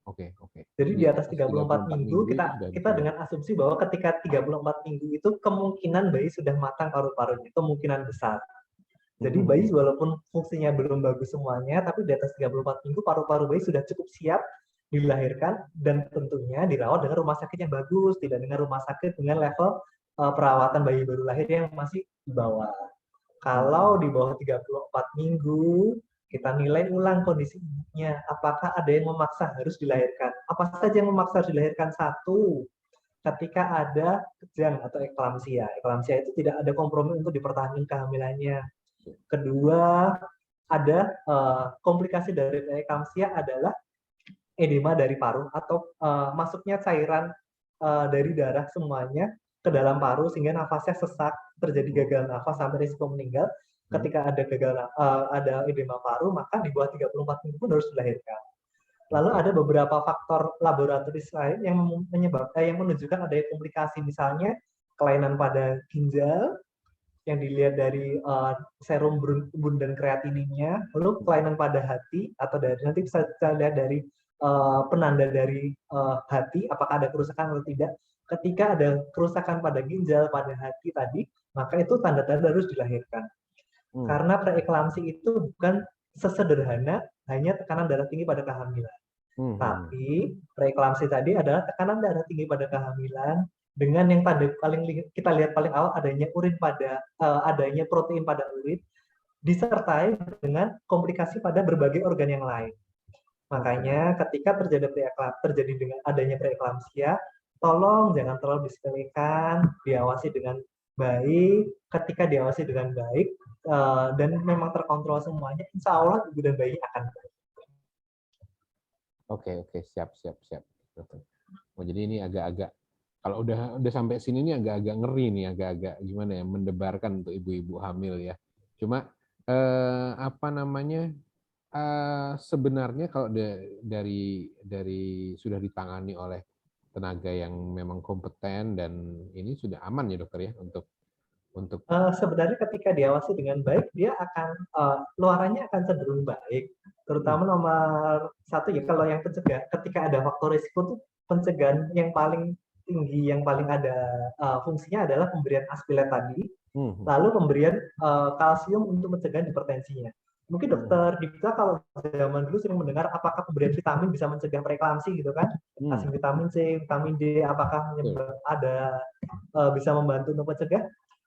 Jadi di atas 34 minggu kita dengan asumsi bahwa ketika 34 minggu itu kemungkinan bayi sudah matang paru-parunya, kemungkinan besar. Jadi bayi walaupun fungsinya belum bagus semuanya, tapi di atas 34 minggu paru-paru bayi sudah cukup siap dilahirkan dan tentunya dirawat dengan rumah sakit yang bagus, tidak dengan rumah sakit dengan level perawatan bayi baru lahir yang masih di bawah. Kalau di bawah 34 minggu, kita nilai ulang kondisinya. Apakah ada yang memaksa harus dilahirkan? Apa saja yang memaksa harus dilahirkan? 1, ketika ada kejang atau eklamsia. Eklamsia itu tidak ada kompromi untuk dipertahankan kehamilannya. Kedua, ada komplikasi dari eklamsia adalah edema dari paru atau masuknya cairan dari darah semuanya ke dalam paru sehingga nafasnya sesak, terjadi gagal nafas sampai risiko meninggal. Ketika ada edema paru, maka di bawah 34 minggu pun harus dilahirkan. Lalu ada beberapa faktor laboratoris lain yang yang menunjukkan adanya komplikasi, misalnya kelainan pada ginjal yang dilihat dari serum bun dan kreatininnya, lalu kelainan pada hati atau dari nanti bisa kita lihat dari penanda dari hati apakah ada kerusakan atau tidak. Ketika ada kerusakan pada ginjal, pada hati tadi, maka itu tanda-tanda harus dilahirkan. Karena preeklamsi itu bukan sesederhana hanya tekanan darah tinggi pada kehamilan. Tapi preeklamsi tadi adalah tekanan darah tinggi pada kehamilan dengan yang tanda paling kita lihat paling awal adanya adanya protein pada urin disertai dengan komplikasi pada berbagai organ yang lain. Makanya ketika terjadi dengan adanya preeklamsia, tolong jangan terlalu disepelekan, diawasi dengan baik. Ketika diawasi dengan baik dan memang terkontrol semuanya, insya Allah ibu dan bayi akan baik. Oke, siap. Oh, jadi ini agak-agak kalau udah sampai sini nih agak-agak ngeri nih, agak-agak gimana ya, mendebarkan untuk ibu-ibu hamil ya. Cuma sebenarnya kalau dari sudah ditangani oleh tenaga yang memang kompeten dan ini sudah aman ya dokter ya untuk sebenarnya ketika diawasi dengan baik, dia akan luarannya akan cenderung baik. Terutama nomor satu ya, kalau yang pencegah, ketika ada faktor risiko tuh pencegahan yang paling tinggi, yang paling ada fungsinya adalah pemberian aspilat tadi, lalu pemberian kalsium untuk mencegah hipertensinya. Mungkin dokter Dipta kalau zaman dulu sering mendengar apakah pemberian vitamin bisa mencegah preeklamsi gitu kan? Kasih vitamin C, vitamin D, apakah bisa membantu untuk mencegah?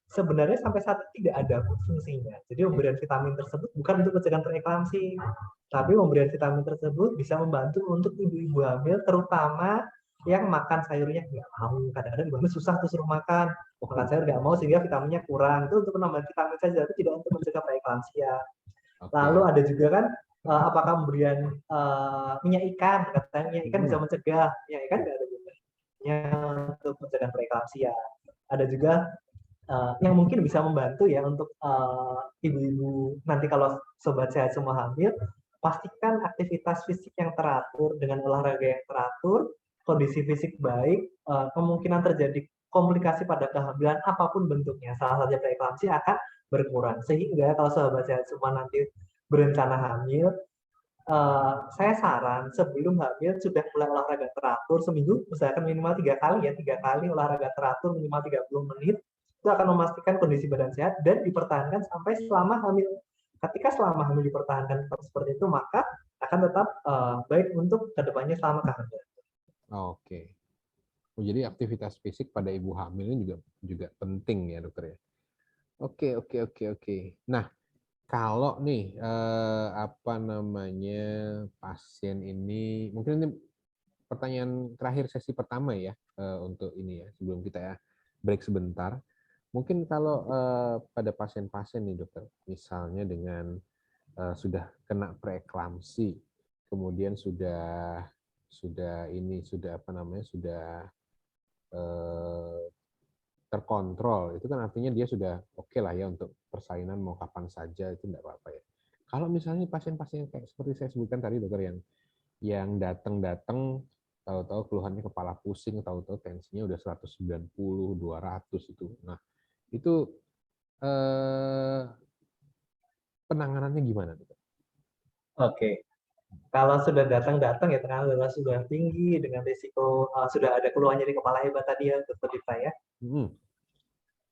Sebenarnya sampai saat ini tidak ada fungsinya. Jadi pemberian vitamin tersebut bukan untuk mencegah preeklamsi, tapi pemberian vitamin tersebut bisa membantu untuk ibu-ibu hamil, terutama yang makan sayurnya nggak mau. Kadang-kadang ibu hamil susah tuh suruh makan sayur nggak mau sehingga vitaminnya kurang. Itu untuk penambahan vitamin saja, tapi tidak untuk mencegah preeklamsia. Lalu ada juga kan apakah pemberian minyak ikan, katanya minyak ikan bisa mencegah. Minyak ikan nggak ada gunanya untuk mencegah preeklamsia. Ada juga yang mungkin bisa membantu ya untuk ibu-ibu nanti kalau sobat sehat semua hamil, pastikan aktivitas fisik yang teratur dengan olahraga yang teratur, kondisi fisik baik, kemungkinan terjadi komplikasi pada kehamilan apapun bentuknya, salah satunya preeklamsia akan berkurang. Sehingga kalau sobat sehat semua nanti berencana hamil, saya saran sebelum hamil sudah mulai olahraga teratur seminggu, misalkan minimal 3 kali olahraga teratur minimal 30 menit, itu akan memastikan kondisi badan sehat dan dipertahankan sampai selama hamil. Ketika selama hamil dipertahankan seperti itu, maka akan tetap baik untuk kedepannya selama kehamilan. Oke. Jadi aktivitas fisik pada ibu hamil ini juga penting ya dokter ya. Oke. Nah, kalau nih pasien ini, mungkin ini pertanyaan terakhir sesi pertama ya untuk ini ya, sebelum kita ya break sebentar. Mungkin kalau pada pasien-pasien nih dokter, misalnya dengan sudah kena preeklamsi, kemudian sudah terkontrol, itu kan artinya dia sudah oke lah ya untuk persalinan mau kapan saja, itu enggak apa-apa ya. Kalau misalnya pasien-pasien kayak seperti saya sebutkan tadi dokter yang datang tahu-tahu keluhannya kepala pusing, tahu-tahu tensinya udah 190, 200 itu. Nah, itu penanganannya gimana? Oke. Kalau sudah datang ya tekanan darah sudah tinggi dengan risiko sudah ada keluhan nyeri kepala hebat tadi ya dokter Dita ya.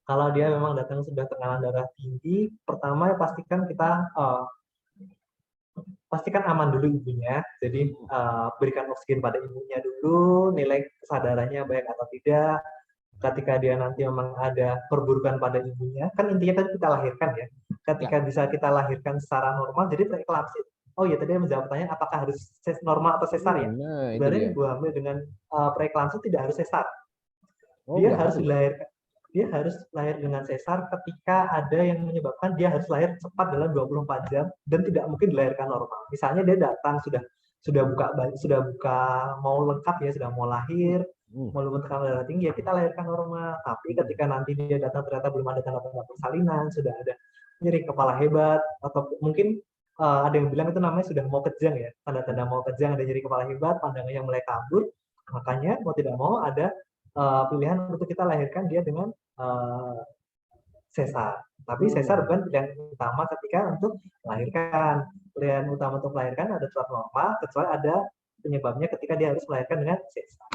Kalau dia memang datang sudah tekanan darah tinggi, pertama pastikan kita pastikan aman dulu ibunya. Jadi berikan oksigen pada ibunya dulu, nilai kesadarannya baik atau tidak. Ketika dia nanti memang ada perburukan pada ibunya, kan intinya tadi kita lahirkan ya. Ketika bisa kita lahirkan secara normal, jadi preeklamsi. Oh iya, tadi menjawab pertanyaan apakah harus normal atau sesar ya? Sebenarnya ibu hamil dengan preeklamsi tidak harus sesar. Oh, Dia nggak harus harus. dilahirkan. Dia harus lahir dengan sesar ketika ada yang menyebabkan dia harus lahir cepat dalam 24 jam dan tidak mungkin dilahirkan normal. Misalnya dia datang sudah buka mau lengkap ya, sudah mau lahir, Hmm. mau tekanan darah tinggi ya kita lahirkan normal. Tapi ketika nanti dia datang ternyata belum ada tanda-tanda persalinan, sudah ada nyeri kepala hebat atau mungkin ada yang bilang itu namanya sudah mau kejang ya, tanda-tanda mau kejang, ada nyeri kepala hebat, pandangannya mulai kabur, makanya mau tidak mau ada pilihan untuk kita lahirkan dia dengan sesar. Tapi sesar bukan pilihan utama ketika untuk melahirkan. Pilihan utama untuk melahirkan ada tetap normal, kecuali ada penyebabnya ketika dia harus melahirkan dengan sesar.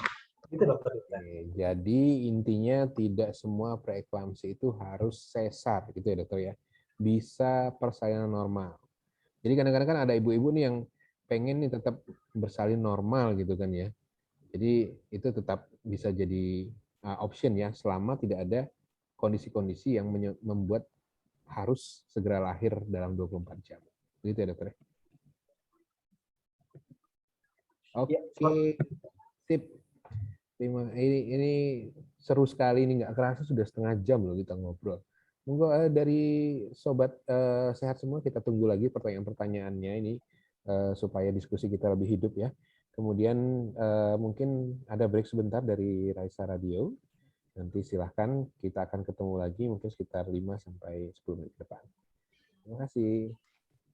Gitu dokter. Oke, jadi intinya tidak semua preeklamsi itu harus sesar gitu ya dokter ya. Bisa persalinan normal. Jadi kadang-kadang kan ada ibu-ibu nih yang pengen nih tetap bersalin normal gitu kan ya. Jadi itu tetap bisa jadi option ya selama tidak ada kondisi-kondisi yang membuat harus segera lahir dalam 24 jam. Begitu ya dokter? Oke, sip. Ini seru sekali, ini nggak kerasa sudah setengah jam loh kita ngobrol. Monggo dari sobat sehat semua kita tunggu lagi pertanyaan-pertanyaannya ini supaya diskusi kita lebih hidup ya. Kemudian mungkin ada break sebentar dari Raisa Radio. Nanti silahkan kita akan ketemu lagi mungkin sekitar 5 sampai 10 menit ke depan. Terima kasih.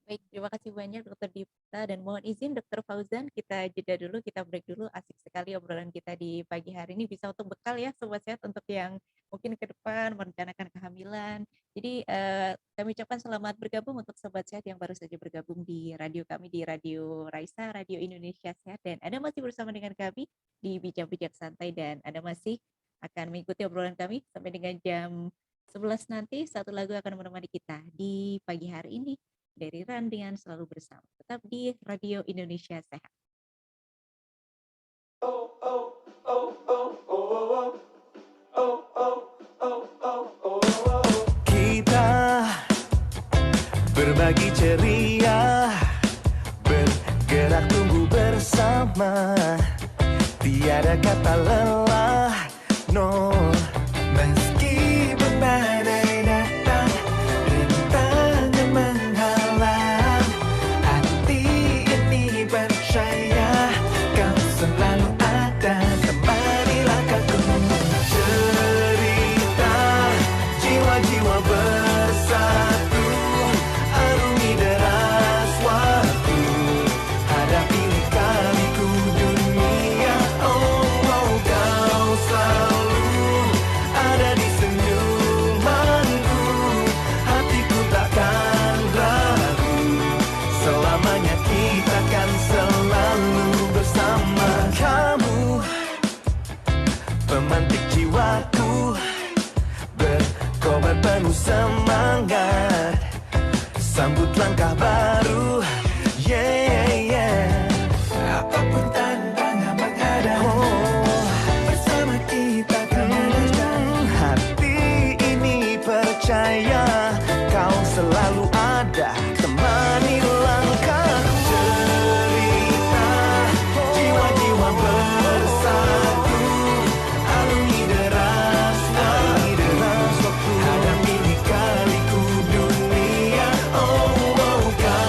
Baik, terima kasih banyak Dokter Dipta dan mohon izin Dokter Fauzan kita jeda dulu, kita break dulu. Asik sekali obrolan kita di pagi hari ini, bisa untuk bekal ya Sobat Sehat untuk yang mungkin ke depan merencanakan kehamilan. Jadi kami ucapkan selamat bergabung untuk Sobat Sehat yang baru saja bergabung di radio kami di Radio Raisa, Radio Indonesia Sehat, dan Anda masih bersama dengan kami di Bijak-Bijak Santai dan Anda masih akan mengikuti obrolan kami sampai dengan jam 11 nanti. Satu lagu akan menemani kita di pagi hari ini dari Ran dengan Selalu Bersama. Tetap di Radio Indonesia Sehat. Kita berbagi ceria, bergerak tumbuh bersama, tiada kata lelah, no. Meski badai datang, rintangan menghalang, hati ini percaya kau selalu ada, temanilah aku. Cerita jiwa-jiwa bersatu, arungi deras waktu, hadapi lika-liku dunia. Oh, kau selalu ada di senyumanku, hatiku takkan ragu, selamanya kita kan selalu bersama. Kamu pemantik jiwaku, berkobar penuh semangat, sambut langkah baru, yeah, yeah. Apapun tantangan menghadap, bersama kita kan ada. Hati ini percaya kau selalu ada, temani langkahku. Cerita jiwa-jiwa bersatu, arungi deras waktu, hadapi lika-liku dunia. Oh, kau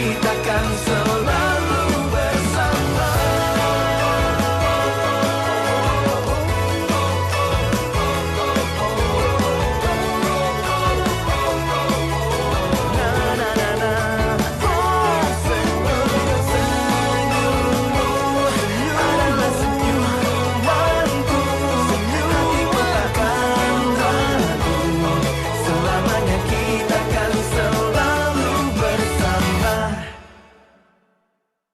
kita kan selalu bersama.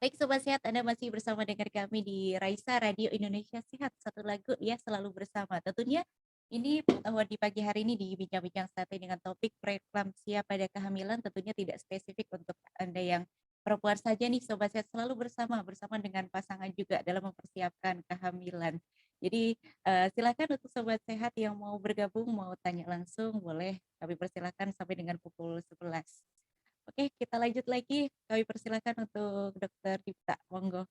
Baik Sobat Sehat, Anda masih bersama dengan kami di Raisa Radio Indonesia Sehat. Satu lagu ya selalu bersama. Tentunya ini pengetahuan di pagi hari ini di Bincang-Bincang Santai dengan topik preeklamsia pada kehamilan. Tentunya tidak spesifik untuk Anda yang perempuan saja nih Sobat Sehat, selalu bersama dengan pasangan juga dalam mempersiapkan kehamilan. Jadi silakan untuk Sobat Sehat yang mau bergabung, mau tanya langsung, boleh kami persilakan sampai dengan pukul 11. Oke, kita lanjut lagi. Kami persilakan untuk Dr. Dipta. Monggo.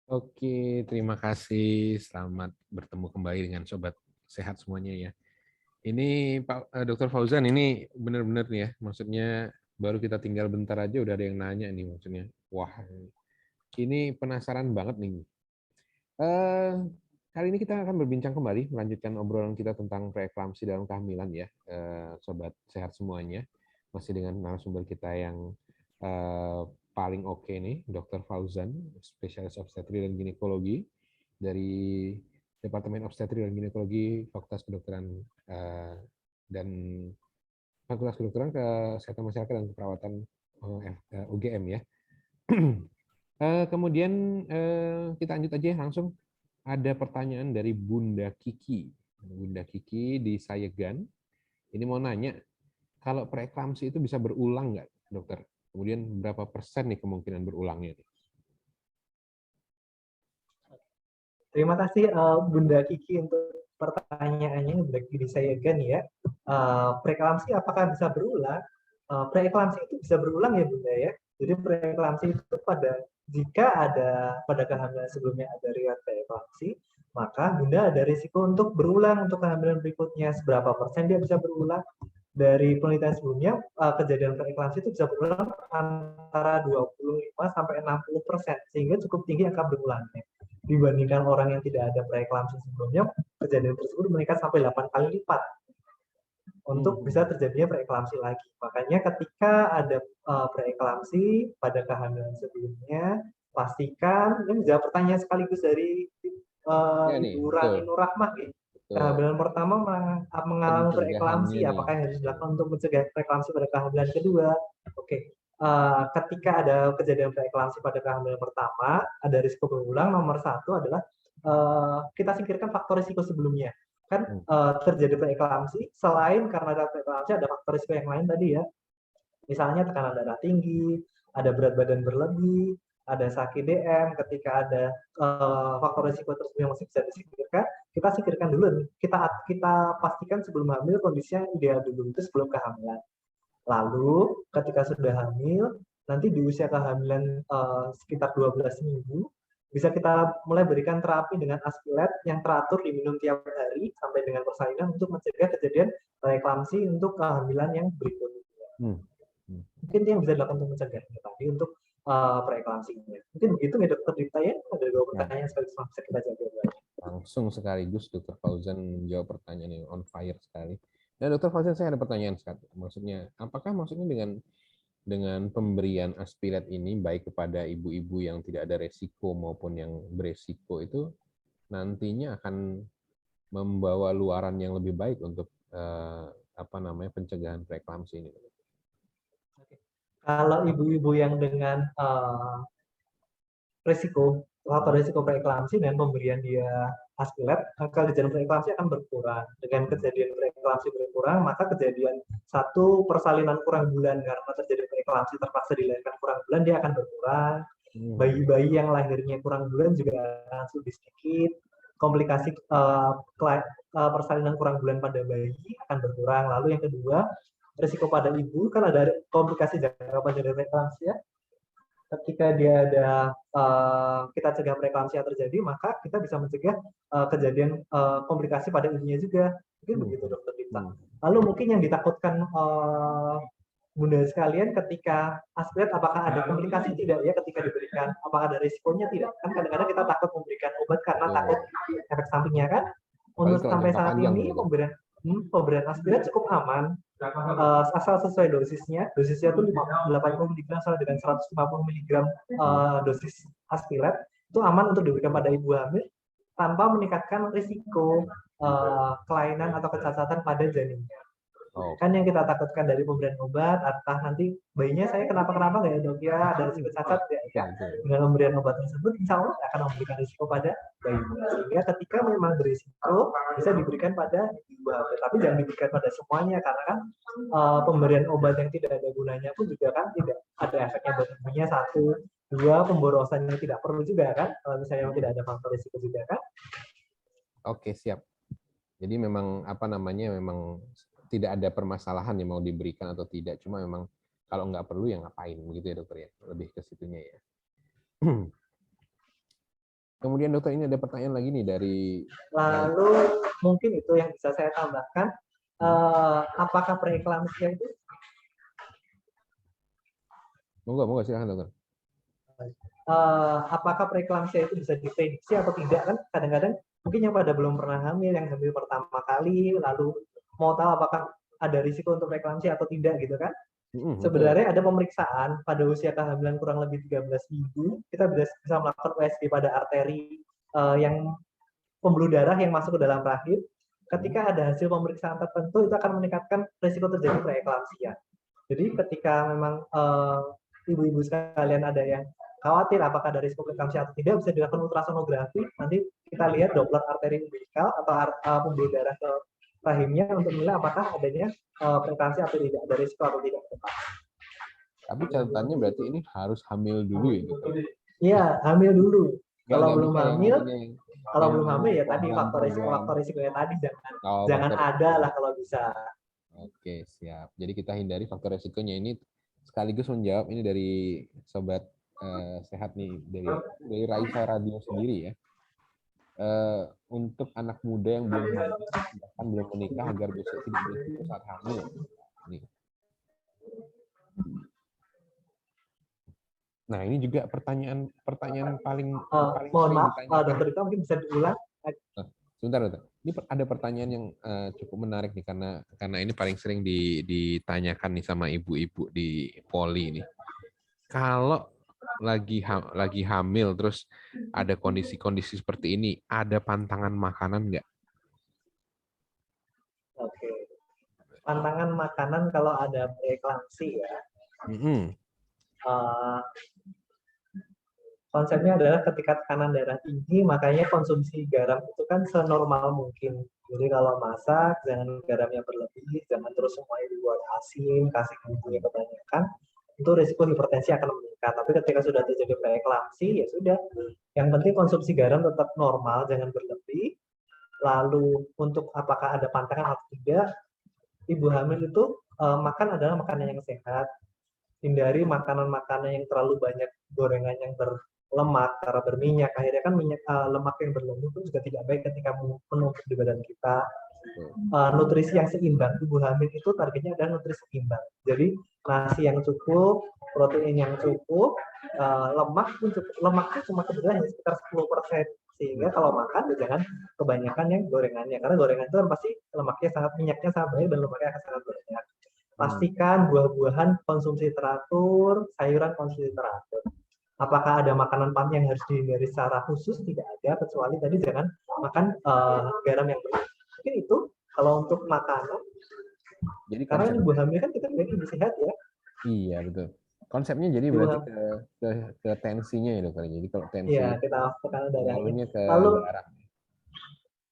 Oke, terima kasih. Selamat bertemu kembali dengan Sobat Sehat semuanya ya. Ini Pak Dr. Fauzan, ini benar-benar nih ya, maksudnya baru kita tinggal bentar aja udah ada yang nanya nih maksudnya. Wah, ini penasaran banget nih. Kali ini kita akan berbincang kembali, melanjutkan obrolan kita tentang preeklamsi dalam kehamilan ya, Sobat Sehat semuanya. Masih dengan narasumber kita yang paling oke nih, Dr. Fauzan, spesialis obstetri dan ginekologi dari Departemen Obstetri dan Ginekologi Fakultas Kedokteran dan Fakultas Kedokteran Kesehatan Masyarakat dan Keperawatan UGM ya. Kemudian kita lanjut aja langsung. Ada pertanyaan dari Bunda Kiki. Bunda Kiki di Sayegan. Ini mau nanya, kalau preeklamsi itu bisa berulang nggak, dokter? Kemudian berapa persen nih kemungkinan berulangnya? Terima kasih Bunda Kiki untuk pertanyaannya. Bunda Kiki di Sayegan ya. Preeklamsi apakah bisa berulang? Preeklamsi itu bisa berulang ya Bunda ya. Jadi preeklamsi itu jika ada pada kehamilan sebelumnya ada riwayat preeklamsi, maka Bunda ada risiko untuk berulang untuk kehamilan berikutnya. Seberapa persen dia bisa berulang? Dari penelitian sebelumnya, kejadian preeklamsi itu bisa berulang antara 25 sampai 60%, sehingga cukup tinggi angka berulangnya. Dibandingkan orang yang tidak ada preeklamsi sebelumnya, kejadian tersebut meningkat sampai 8 kali lipat untuk bisa terjadinya preeklamsi lagi. Makanya ketika ada preeklamsi pada kehamilan sebelumnya, pastikan, ini menjawab pertanyaan sekaligus dari Ibu Rani Nur Rahmah ya. Kehamilan pertama mengalami preeklamsi, apakah yang harus dilakukan untuk mencegah preeklamsi pada kehamilan kedua? Oke. Ketika ada kejadian preeklamsi pada kehamilan pertama, ada risiko berulang. Nomor satu adalah kita singkirkan faktor risiko sebelumnya. Kan terjadi preeklamsi, selain karena ada preeklamsi, ada faktor risiko yang lain tadi ya. Misalnya tekanan darah tinggi, ada berat badan berlebih, ada sakit DM. Ketika ada faktor risiko tersebut yang masih bisa disingkirkan, kita singkirkan dulu. Kita pastikan sebelum hamil kondisinya ideal dulu, itu sebelum kehamilan. Lalu ketika sudah hamil, nanti di usia kehamilan sekitar 12 minggu, bisa kita mulai berikan terapi dengan aspilet yang teratur diminum tiap hari sampai dengan persalinan untuk mencegah kejadian preeklamsi untuk kehamilan yang berikutnya. Mungkin itu yang bisa dilakukan untuk mencegahnya tadi untuk preeklamsinya. Mungkin begitu ya Dokter Dipta ya, ada 2 pertanyaan sekaligus bisa kita jawab. Langsung sekaligus Dr. Fauzan menjawab pertanyaan yang on fire sekali. Nah Dr. Fauzan, saya ada pertanyaan sekali. Maksudnya, apakah maksudnya dengan pemberian aspilet ini baik kepada ibu-ibu yang tidak ada resiko maupun yang beresiko itu nantinya akan membawa luaran yang lebih baik untuk pencegahan preeklamsi ini? Kalau ibu-ibu yang dengan faktor risiko preeklamsi dan pemberian dia aspilet, kejadian preeklamsi akan berkurang. Dengan kejadian preeklamsi berkurang, maka kejadian satu persalinan kurang bulan karena terjadi preeklamsi terpaksa dilahirkan kurang bulan, dia akan berkurang. Bayi-bayi yang lahirnya kurang bulan juga akan lebih sedikit. Komplikasi persalinan kurang bulan pada bayi akan berkurang. Lalu yang kedua, risiko pada ibu, kan ada komplikasi jangka panjang dari preeklamsi ya. Ketika dia ada kita cegah preeklamsia terjadi, maka kita bisa mencegah kejadian komplikasi pada ibunya juga. Mungkin begitu Dokter Dipta. Lalu mungkin yang ditakutkan Bunda sekalian, ketika aspirat apakah ada komplikasi tidak ya ketika diberikan? Apakah ada risikonya tidak? Kan kadang-kadang kita takut memberikan obat karena takut efek sampingnya kan. Apalagi Untuk kalau sampai jangka saat panjang ini gitu. pemberian aspirat cukup aman. Asal sesuai dosisnya itu 80 mg sama dengan 150 mg dosis aspirat itu aman untuk diberikan pada ibu hamil tanpa meningkatkan risiko kelainan atau kecacatan pada janinnya. Oh, Kan yang kita takutkan dari pemberian obat, apakah nanti bayinya saya kenapa-kenapa nggak ya dok ya, ada risiko cacat ya, ya. Dengan pemberian obat tersebut, insya Allah akan memberikan risiko pada bayinya. Sehingga ketika memang berisiko, bisa diberikan pada ibu hamil. Tapi jangan diberikan pada semuanya, karena kan pemberian obat yang tidak ada gunanya pun juga kan tidak ada efeknya buat ibunya. 1, 2, pemborosan yang tidak perlu juga kan, kalau misalnya tidak ada faktor risiko juga kan. Oke, siap. Jadi memang memang tidak ada permasalahan yang mau diberikan atau tidak, cuma memang kalau nggak perlu ya ngapain, begitu ya dokter ya, lebih ke situnya ya. Kemudian dokter, ini ada pertanyaan lagi nih dari. Lalu mungkin itu yang bisa saya tambahkan, apakah preeklamsia itu? Monggo silakan dokter. Apakah preeklamsia itu bisa diprediksi atau tidak kan? Kadang-kadang mungkin yang pada belum pernah hamil, yang hamil pertama kali, lalu mau tahu apakah ada risiko untuk preeklamsia atau tidak gitu kan. Sebenarnya ada pemeriksaan pada usia kehamilan kurang lebih 13 minggu, kita bisa melakukan USG pada arteri yang pembuluh darah yang masuk ke dalam rahim. Ketika ada hasil pemeriksaan tertentu, itu akan meningkatkan risiko terjadi preeklamsia. Jadi ketika memang ibu-ibu sekalian ada yang khawatir apakah ada risiko preeklamsia atau tidak, bisa dilakukan ultrasonografi. Nanti kita lihat Doppler arteri umbilikal atau pembuluh darah ke rahimnya untuk menilai apakah adanya preeklamsia atau tidak, ada risiko atau tidak. Tapi catatannya berarti ini harus hamil dulu ya dokter? Iya, hamil dulu. Kalau belum hamil ya tadi faktor risikonya tadi jangan ada lah kalau bisa. Oke, siap. Jadi kita hindari faktor risikonya. Ini sekaligus menjawab ini dari sobat sehat nih, dari Raisa Radio sendiri ya. Untuk anak muda yang belum hamil, bahkan belum menikah, agar bisa tidak berisiko saat hamil. Ini. Nah, ini juga pertanyaan paling mohon maaf, dokter itu mungkin bisa diulang. Sebentar, dokter. Ini ada pertanyaan yang cukup menarik nih, karena ini paling sering ditanyakan nih sama ibu-ibu di Poli ini. Kalau lagi hamil terus ada kondisi-kondisi seperti ini, ada pantangan makanan nggak? Oke. Pantangan makanan kalau ada preeklamsi ya. Konsepnya adalah ketika tekanan darah tinggi, makanya konsumsi garam itu kan senormal mungkin. Jadi kalau masak, jangan garamnya berlebih, jangan terus semuanya dibuat asin, kasih bumbunya kebanyakan, itu risiko hipertensi akan meningkat. Tapi ketika sudah terjadi preeklamsi, ya sudah. Yang penting konsumsi garam tetap normal, jangan berlebih. Lalu untuk apakah ada pantangan atau tidak, ibu hamil itu makan adalah makanan yang sehat. Hindari makanan-makanan yang terlalu banyak gorengan yang berlemak karena berminyak. Akhirnya kan lemak yang berlemak itu juga tidak baik ketika menumpuk di badan kita. Nutrisi yang seimbang, ibu hamil itu targetnya adalah nutrisi seimbang. Jadi nasi yang cukup, protein yang cukup, lemak pun cukup. Lemaknya cuma kebetulan sekitar 10%. Sehingga kalau makan jangan kebanyakan yang gorengannya, karena gorengan itu kan pasti minyaknya sangat banyak dan lemaknya akan sangat banyak. Pastikan buah-buahan konsumsi teratur, sayuran konsumsi teratur. Apakah ada makanan yang harus dihindari secara khusus? Tidak ada, kecuali tadi jangan makan garam yang berlebihan. Mungkin itu kalau untuk makanan. Jadi karena ibu hamil kan kita lebih sehat ya. Iya betul. Konsepnya jadi berarti ke tensinya ya dokter. Jadi kalau tensi. Iya, kita tekanan darahnya. Lalu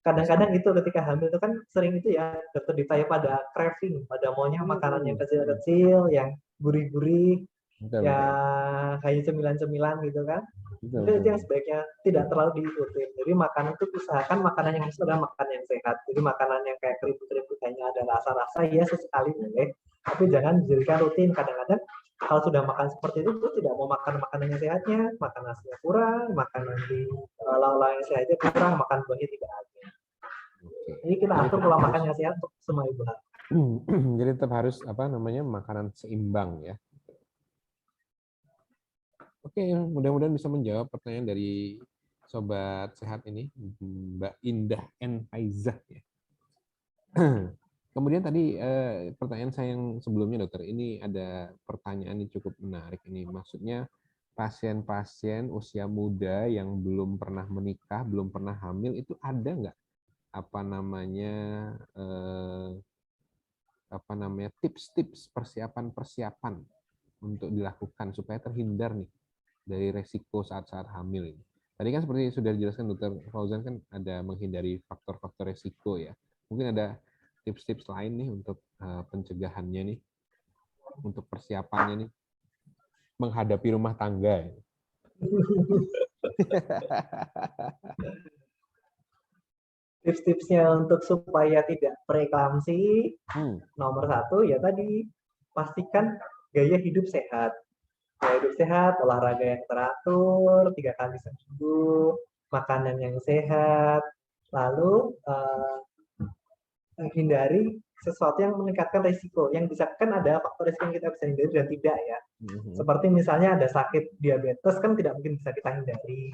kadang-kadang itu ketika hamil itu kan sering itu ya dokter ditanya pada craving, pada maunya makanan yang kecil-kecil, yang gurih-gurih, yang kayak cemilan-cemilan gitu kan. Itu yang sebaiknya tidak terlalu diikutin. Jadi makanan itu usahakan makanan yang adalah makanan yang sehat. Jadi makanan yang kayak keriput-keriput hanya ada rasa-rasa ya sesekali boleh, tapi jangan dijadikan rutin. Kadang-kadang kalau sudah makan seperti itu tidak mau makan makanan yang sehatnya, makan nasinya kurang, makanan di lauk-lauk yang sehatnya kurang, makan buahnya tidak ada. Jadi kita atur pola makan yang sehat untuk semua ibu hamil. Jadi tetap harus makanan seimbang ya. Oke, mudah-mudahan bisa menjawab pertanyaan dari sobat sehat ini, Mbak Indah N. Faizah ya. Kemudian tadi pertanyaan saya yang sebelumnya dokter, ini ada pertanyaan yang cukup menarik ini. Maksudnya pasien-pasien usia muda yang belum pernah menikah, belum pernah hamil, itu ada nggak tips-tips persiapan-persiapan untuk dilakukan supaya terhindar nih dari resiko saat-saat hamil ini. Tadi kan seperti sudah dijelaskan Dr. Fauzan kan ada menghindari faktor-faktor resiko ya. Mungkin ada tips-tips lain nih untuk pencegahannya nih, untuk persiapannya nih, menghadapi rumah tangga. Tips-tipsnya untuk supaya tidak preeklamsi, nomor 1 ya tadi, pastikan gaya hidup sehat. Gaya hidup sehat, olahraga yang teratur, 3 kali seminggu, makanan yang sehat, lalu hindari sesuatu yang meningkatkan risiko. Yang bisa kan ada faktor risiko yang kita bisa hindari dan tidak ya. Seperti misalnya ada sakit diabetes kan tidak mungkin bisa kita hindari.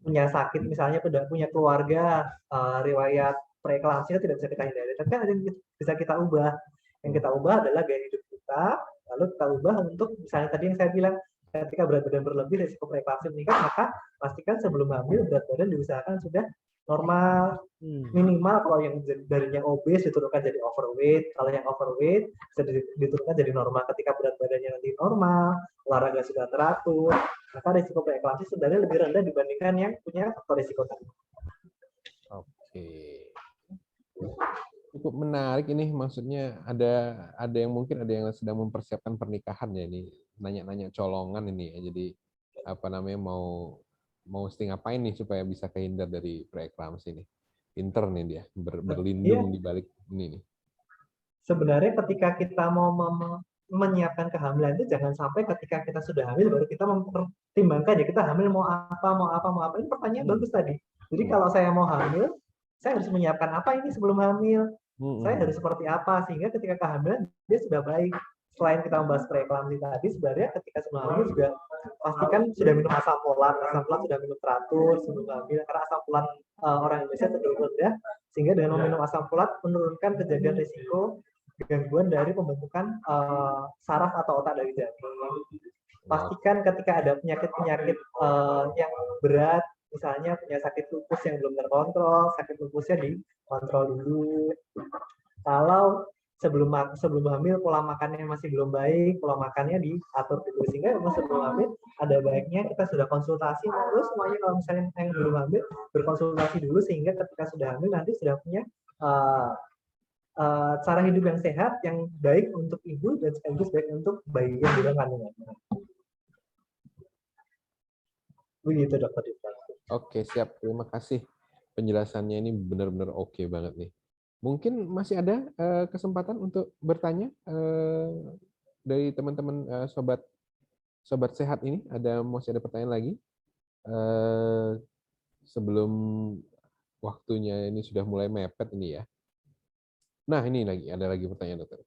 Punya sakit misalnya punya keluarga riwayat preeklamsi tidak bisa kita hindari. Tapi kan ada yang bisa kita ubah. Yang kita ubah adalah gaya hidup kita. Lalu kita ubah untuk misalnya tadi yang saya bilang ketika berat badan berlebih risiko preeklamsi meningkat, maka pastikan sebelum hamil berat badan diusahakan sudah normal, minimal kalau yang darinya obes diturunkan jadi overweight, kalau yang overweight bisa diturunkan jadi normal. Ketika berat badannya nanti normal, olahraga sudah teratur, maka risiko preeklamsi sebenarnya lebih rendah dibandingkan yang punya faktor risiko tadi. Oke, cukup menarik ini. Maksudnya ada yang mungkin ada yang sedang mempersiapkan pernikahan ya, ini nanya-nanya colongan ini ya. Jadi mau mesti ngapain nih supaya bisa kehindar dari preeklamsi nih. Pinter nih dia berlindung di balik ini nih. Sebenarnya ketika kita mau menyiapkan kehamilan itu jangan sampai ketika kita sudah hamil baru kita mempertimbangkan ya kita hamil mau apa. Ini pertanyaan bagus tadi. Jadi kalau saya mau hamil, saya harus menyiapkan apa ini sebelum hamil. Saya harus seperti apa sehingga ketika kehamilan dia sudah baik. Selain kita membahas preeklamsi tadi, sebenarnya ketika sebelum hamil juga pastikan sudah minum asam folat sudah minum teratur sebelum hamil, karena asam folat orang Indonesia cenderung rendah, sehingga dengan meminum asam folat menurunkan kejadian risiko gangguan dari pembentukan saraf atau otak dari janin. Pastikan ketika ada penyakit-penyakit yang berat, misalnya punya sakit lupus yang belum terkontrol, sakit lupusnya dikontrol dulu. Kalau sebelum hamil pola makannya masih belum baik, pola makannya diatur dulu, sehingga sebelum hamil ada baiknya kita sudah konsultasi terus semuanya. Kalau misalnya yang belum hamil berkonsultasi dulu sehingga ketika sudah hamil nanti sudah punya cara hidup yang sehat yang baik untuk ibu dan sekaligus baik untuk bayi yang di dalam kandungannya. Begitu Dokter Dita. Oke, siap. Terima kasih. Penjelasannya ini benar-benar oke banget nih. Mungkin masih ada kesempatan untuk bertanya dari teman-teman sobat sehat ini. Masih ada pertanyaan lagi sebelum waktunya ini sudah mulai mepet ini ya. Nah ini ada lagi pertanyaan dokter.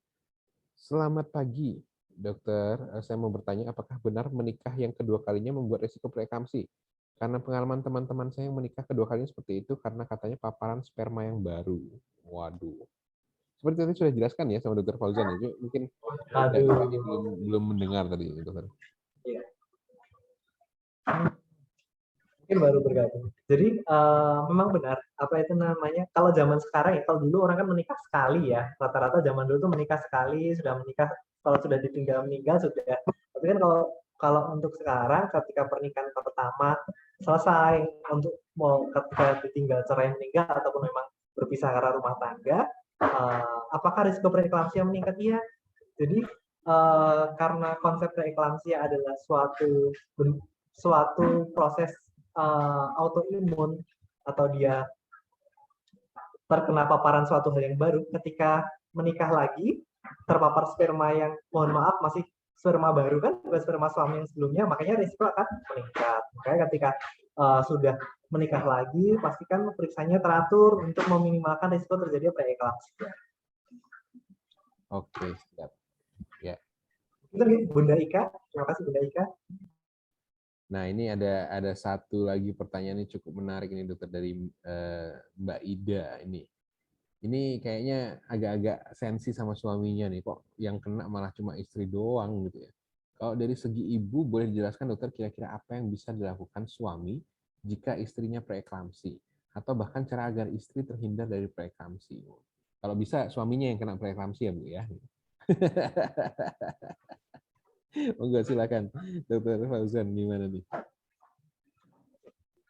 Selamat pagi dokter, saya mau bertanya apakah benar menikah yang kedua kalinya membuat risiko preeklamsi? Karena pengalaman teman-teman saya yang menikah kedua kalinya seperti itu karena katanya paparan sperma yang baru. Waduh. Seperti tadi sudah dijelaskan ya sama Dr. Fauzan ya. Mungkin belum mendengar tadi dokter. Iya. Mungkin baru bergabung. Jadi memang benar apa itu namanya, kalau zaman sekarang ya, kalau dulu orang kan menikah sekali ya, rata-rata zaman dulu tuh menikah sekali, sudah menikah, kalau sudah ditinggal meninggal sudah. Tapi kan kalau untuk sekarang ketika pernikahan pertama selesai, untuk mau ketika ditinggal cerai meninggal ataupun memang berpisah karena rumah tangga, apakah risiko preeklamsia meningkat? Iya. Jadi karena konsep preeklamsia adalah suatu proses autoimun atau dia terkena paparan suatu hal yang baru, ketika menikah lagi terpapar sperma yang mohon maaf masih sperma baru kan, bukan sperma suami yang sebelumnya, makanya risiko akan meningkat. Makanya ketika sudah menikah lagi, pastikan periksanya teratur untuk meminimalkan risiko terjadinya preeklamsia. Oke, siap. Ya. Itu nih, Bunda Ika. Terima kasih Bunda Ika. Nah, ini ada satu lagi pertanyaan yang cukup menarik ini dokter dari Mbak Ida ini. Ini kayaknya agak-agak sensi sama suaminya nih, kok yang kena malah cuma istri doang gitu ya. Kalau dari segi ibu, boleh dijelaskan dokter kira-kira apa yang bisa dilakukan suami jika istrinya preeklamsi? Atau bahkan cara agar istri terhindar dari preeklamsi? Kalau bisa suaminya yang kena preeklamsi ya Bu ya. Enggak, silakan dokter Fauzan, gimana nih?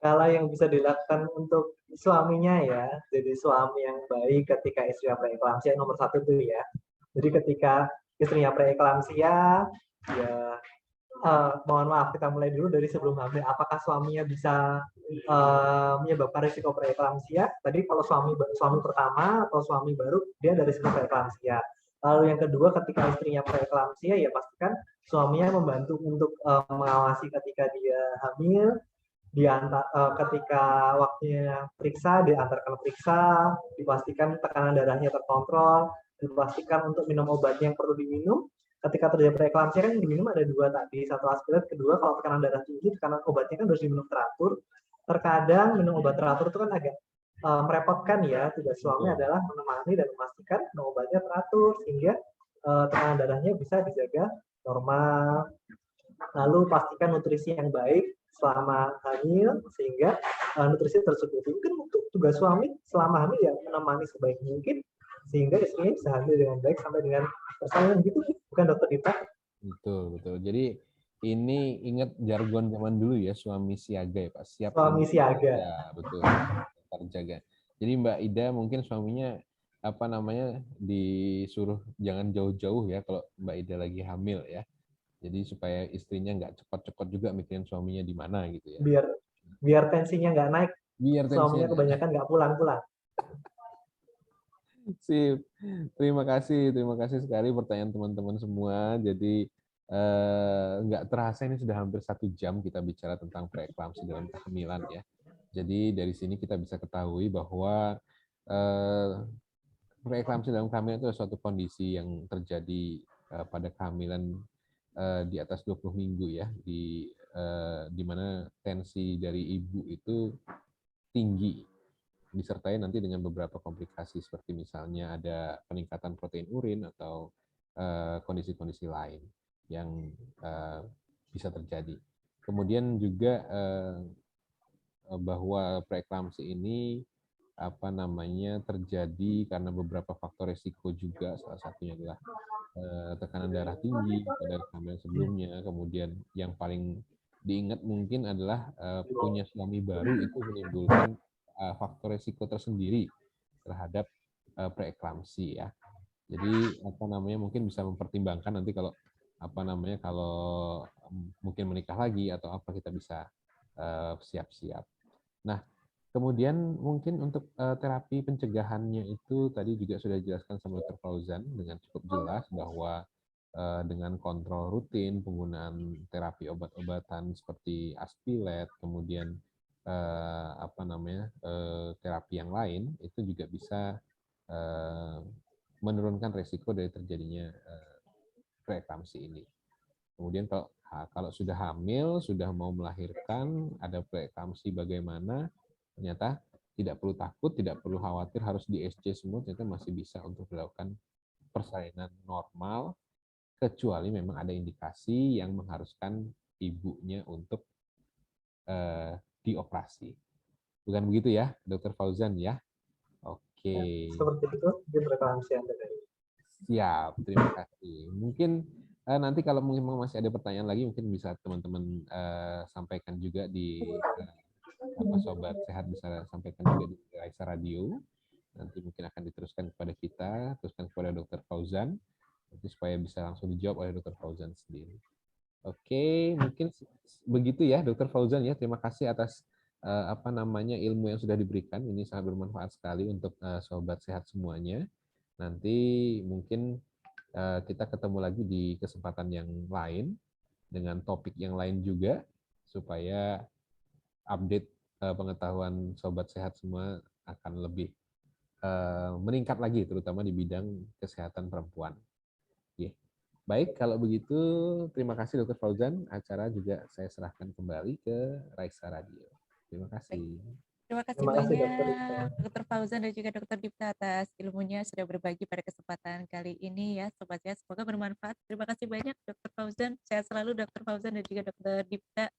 Kalau yang bisa dilakukan untuk suaminya ya, jadi suami yang baik ketika istrinya preeklamsia nomor satu tuh ya. Jadi ketika istrinya preeklamsia, ya mohon maaf kita mulai dulu dari sebelum hamil. Apakah suaminya bisa menyebabkan risiko preeklamsia? Tadi kalau suami pertama atau suami baru dia dari risiko preeklamsia. Lalu yang kedua ketika istrinya preeklamsia ya pastikan suaminya membantu untuk mengawasi ketika dia hamil, ketika waktunya periksa, diantarkan periksa, dipastikan tekanan darahnya terkontrol, dipastikan untuk minum obatnya yang perlu diminum. Ketika terjadi preeklamsia kan yang diminum ada dua tadi, satu aspirin, kedua kalau tekanan darah tinggi, tekanan obatnya kan harus diminum teratur. Terkadang minum obat teratur itu kan agak merepotkan ya. Tugas suami adalah menemani dan memastikan minum obatnya teratur sehingga tekanan darahnya bisa dijaga normal. Lalu pastikan nutrisi yang baik selama hamil sehingga nutrisi tercukupi. Mungkin untuk tugas suami selama hamil ya menemani sebaik mungkin sehingga istrinya bisa hamil dengan baik sampai dengan persalinan gitu, bukan dokter Dita? Betul, betul. Jadi ini ingat jargon zaman dulu ya, suami siaga ya Pak. Siap Suami siaga. ya, betul. Terjaga. Jadi Mbak Ida mungkin suaminya apa namanya disuruh jangan jauh-jauh ya kalau Mbak Ida lagi hamil ya. Jadi supaya istrinya nggak cepat-cepat juga mikirin suaminya di mana gitu ya. Biar tensinya nggak naik, Biar suaminya tensinya. kebanyakan nggak pulang-pulang. Sip. Terima kasih sekali pertanyaan teman-teman semua. Jadi nggak terasa ini sudah hampir 1 jam kita bicara tentang preeklamsi dalam kehamilan ya. Jadi dari sini kita bisa ketahui bahwa preeklamsi dalam kehamilan itu adalah suatu kondisi yang terjadi pada kehamilan di atas 20 minggu ya, di mana tensi dari ibu itu tinggi, disertai nanti dengan beberapa komplikasi seperti misalnya ada peningkatan protein urin atau kondisi-kondisi lain yang bisa terjadi. Kemudian juga bahwa preeklamsi ini apa namanya terjadi karena beberapa faktor resiko juga, salah satunya adalah tekanan darah tinggi pada kehamilan sebelumnya, kemudian yang paling diingat mungkin adalah punya suami baru itu menimbulkan faktor resiko tersendiri terhadap preeklamsi ya. Jadi apa namanya mungkin bisa mempertimbangkan nanti kalau apa namanya kalau mungkin menikah lagi atau apa kita bisa siap-siap. Nah, kemudian mungkin untuk terapi pencegahannya itu tadi juga sudah dijelaskan sama Dr. Fauzan dengan cukup jelas bahwa dengan kontrol rutin penggunaan terapi obat-obatan seperti Aspilet, kemudian apa namanya terapi yang lain itu juga bisa menurunkan resiko dari terjadinya preeklamsi ini. Kemudian kalau sudah hamil, sudah mau melahirkan, ada preeklamsi bagaimana, ternyata tidak perlu takut, tidak perlu khawatir harus di SC semua, ternyata masih bisa untuk dilakukan persalinan normal, kecuali memang ada indikasi yang mengharuskan ibunya untuk dioperasi. Bukan begitu ya, Dr. Fauzan ya? Oke. Seperti itu di preeklamsia Anda tadi. Siap, terima kasih. Mungkin nanti kalau mungkin masih ada pertanyaan lagi, mungkin bisa teman-teman sampaikan juga di Sobat Sehat bisa sampaikan juga di Raisa Radio. Nanti mungkin akan diteruskan kepada kita, teruskan kepada Dr. Fauzan, nanti supaya bisa langsung dijawab oleh Dr. Fauzan sendiri. Oke, mungkin begitu ya Dr. Fauzan ya. Terima kasih atas apa namanya ilmu yang sudah diberikan. Ini sangat bermanfaat sekali untuk Sobat Sehat semuanya. Nanti mungkin kita ketemu lagi di kesempatan yang lain dengan topik yang lain juga supaya update pengetahuan Sobat Sehat semua akan lebih meningkat lagi terutama di bidang kesehatan perempuan. Baik, kalau begitu terima kasih Dr. Fauzan. Acara juga saya serahkan kembali ke Raisa Radio. Terima kasih. Terima kasih Terima kasih Dokter Rika. banyak Dr. Fauzan dan juga Dr. Dipta atas ilmunya sudah berbagi pada kesempatan kali ini ya Sobat Sehat. Semoga bermanfaat. Terima kasih banyak Dr. Fauzan. Sehat selalu Dr. Fauzan dan juga Dr. Dipta.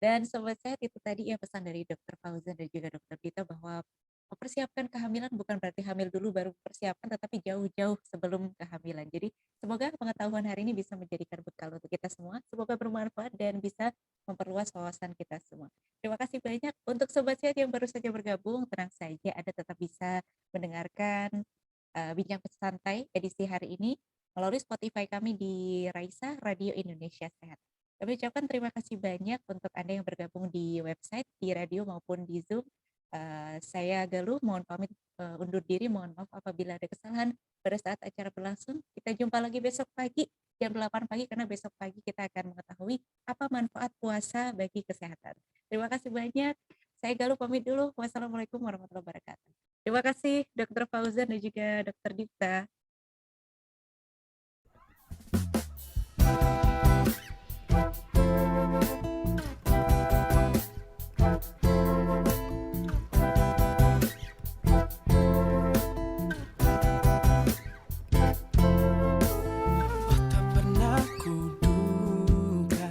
Dan Sobat Sehat itu tadi ya pesan dari Dr. Fauzan dan juga Dr. Dita bahwa mempersiapkan kehamilan bukan berarti hamil dulu baru persiapkan, tetapi jauh-jauh sebelum kehamilan. Jadi semoga pengetahuan hari ini bisa menjadikan bekal untuk kita semua. Semoga bermanfaat dan bisa memperluas wawasan kita semua. Terima kasih banyak untuk Sobat Sehat yang baru saja bergabung. Tenang saja, Anda tetap bisa mendengarkan Bincang Santai edisi hari ini melalui Spotify kami di Raisa Radio Indonesia Sehat. Kami ucapkan terima kasih banyak untuk Anda yang bergabung di website, di radio maupun di Zoom. Saya Galuh, mohon pamit undur diri, mohon maaf apabila ada kesalahan pada saat acara berlangsung. Kita jumpa lagi besok pagi jam 8 pagi karena besok pagi kita akan mengetahui apa manfaat puasa bagi kesehatan. Terima kasih banyak. Saya Galuh pamit dulu. Wassalamualaikum warahmatullahi wabarakatuh. Terima kasih Dr. Fauzan dan juga Dr. Dipta. Tak pernah kuduga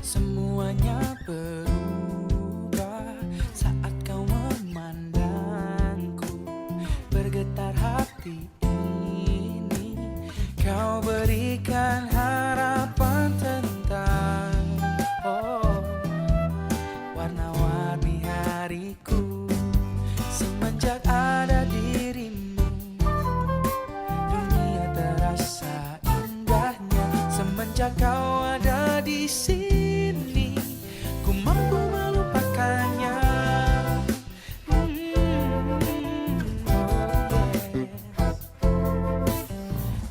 semuanya berubah saat kau memandangku. Bergetar hati ini, kau berikan harapan tentang warna-warni hariku. Semenjak ada dirimu, dunia terasa indahnya. Semenjak kau ada di sini, ku mampu melupakannya.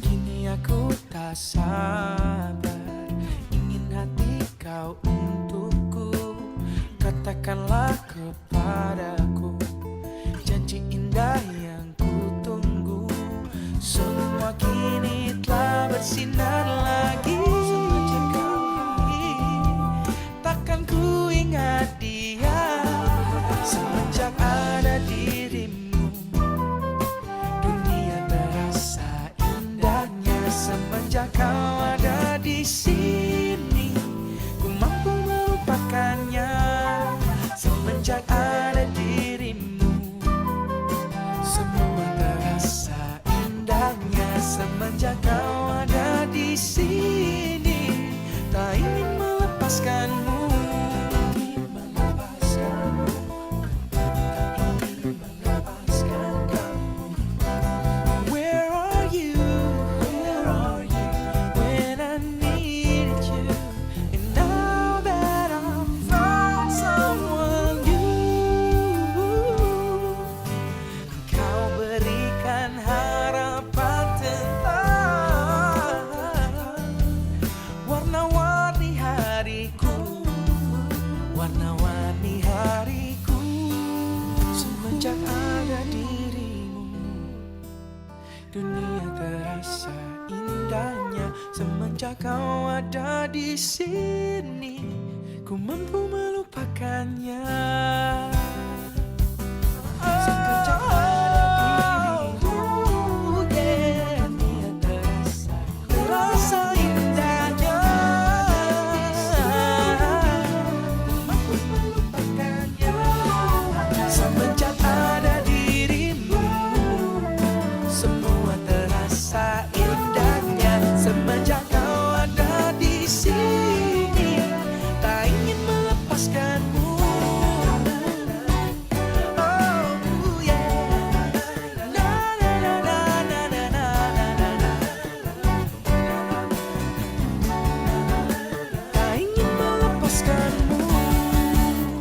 Kini aku tak sabar, ingin hati kau untukku. Katakanlah kepadaku janji indah yang ku tunggu. Semua kini telah bersinar lagi. Semenjak kau pergi, takkan ku ingat dia. Semenjak ada dirimu, dunia terasa indahnya. Semenjak kau ada di sini, ku mampu melupakannya. Semenjak ada dirimu, semua terasa indahnya. Semenjak kau ada di sini, tak ingin melepaskanmu. Ingin melepaskanmu, tak ingin melepaskan kamu. Where are you? Where are you when I needed you? And now that I've found someone new, kau berikan harapan tentang warna-warni hariku. Warna-warni hariku. Semenjak ada dirimu, dunia terasa indahnya. Semenjak kau ada di sini, ku mampu melupakannya.